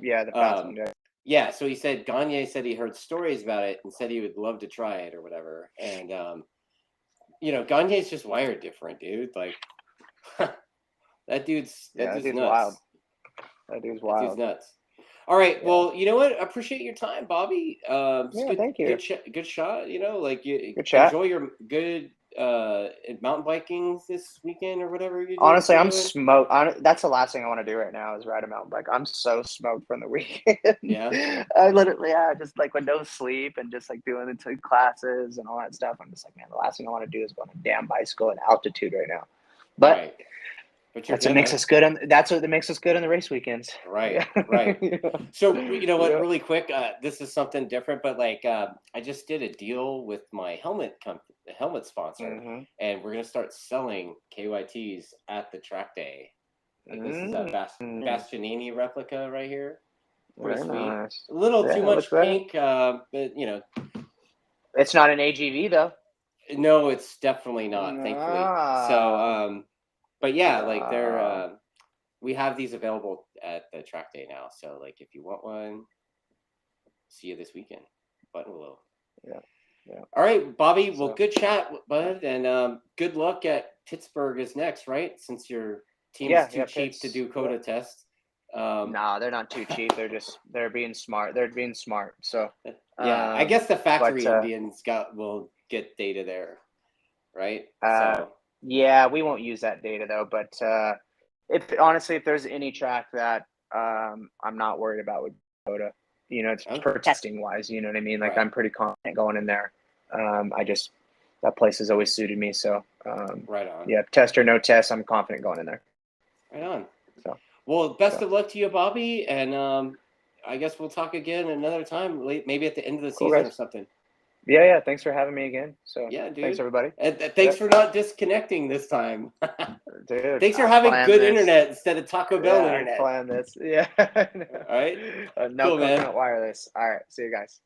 yeah. The fast one. Yeah. yeah, so he said Gagne said he heard stories about it and said he would love to try it or whatever. And Gagne's just wired different, dude. Like that dude's Yeah, that dude's wild. nuts. That dude's That dude's wild. nuts. All right, Yeah. well, you know what? I appreciate your time, Bobby. It's Yeah. Thank you. good shot. Like you Good chat. enjoy your good mountain biking this weekend or whatever Honestly, you're I'm doing. smoked. That's the last thing I want to do right now is ride a mountain bike. I'm so smoked from the weekend. Yeah. I literally, just like with no sleep and just like doing the 2 classes and all that stuff. I'm just like, man, the last thing I want to do is go on a damn bicycle at altitude right now. But Right. But that's what makes us good. That's what makes us good on the race weekends. Right, Yeah. right. Yeah. So you know what? Yeah. Really quick, this is something different, but like I just did a deal with my helmet sponsor, Mhm. and we're gonna start selling KYTs at the track day. Like this is a Bastianini replica right here. Pretty Very sweet. nice. A little Yeah, too it much looks great. pink, but It's not an AGV though. no, it's definitely not. Thankfully. So, but yeah, like they're. We have these available at the track day now. So like if you want one, see you this weekend. Button below. Yeah. Yeah. All right, Bobby. Well, So, good chat, bud, and good luck at Pittsburgh is next, right? Since your team's yeah, too cheap to do yeah. quota tests. Nah, they're not too cheap. They're being smart. They're being smart. So, Yeah, I guess the factory but Indians will get data there, right? yeah, we won't use that data though. But if there's any track that I'm not worried about with Dakota, it's Okay. for testing wise. You know what I mean? Like Right. I'm pretty confident going in there. That place has always suited me. So Right on. yeah, test or no test, I'm confident going in there. Right on. So, well, best of luck to you, Bobby, and I guess we'll talk again another time, maybe at the end of the cool, season guys. or something. Yeah. Thanks for having me again. So Yeah, dude. thanks everybody. And thanks for not disconnecting this time. Dude, Thanks for having good this. internet instead of Taco Bell internet. Plan this. Yeah. All right. No Cool, man. coconut wireless. All right. See you guys.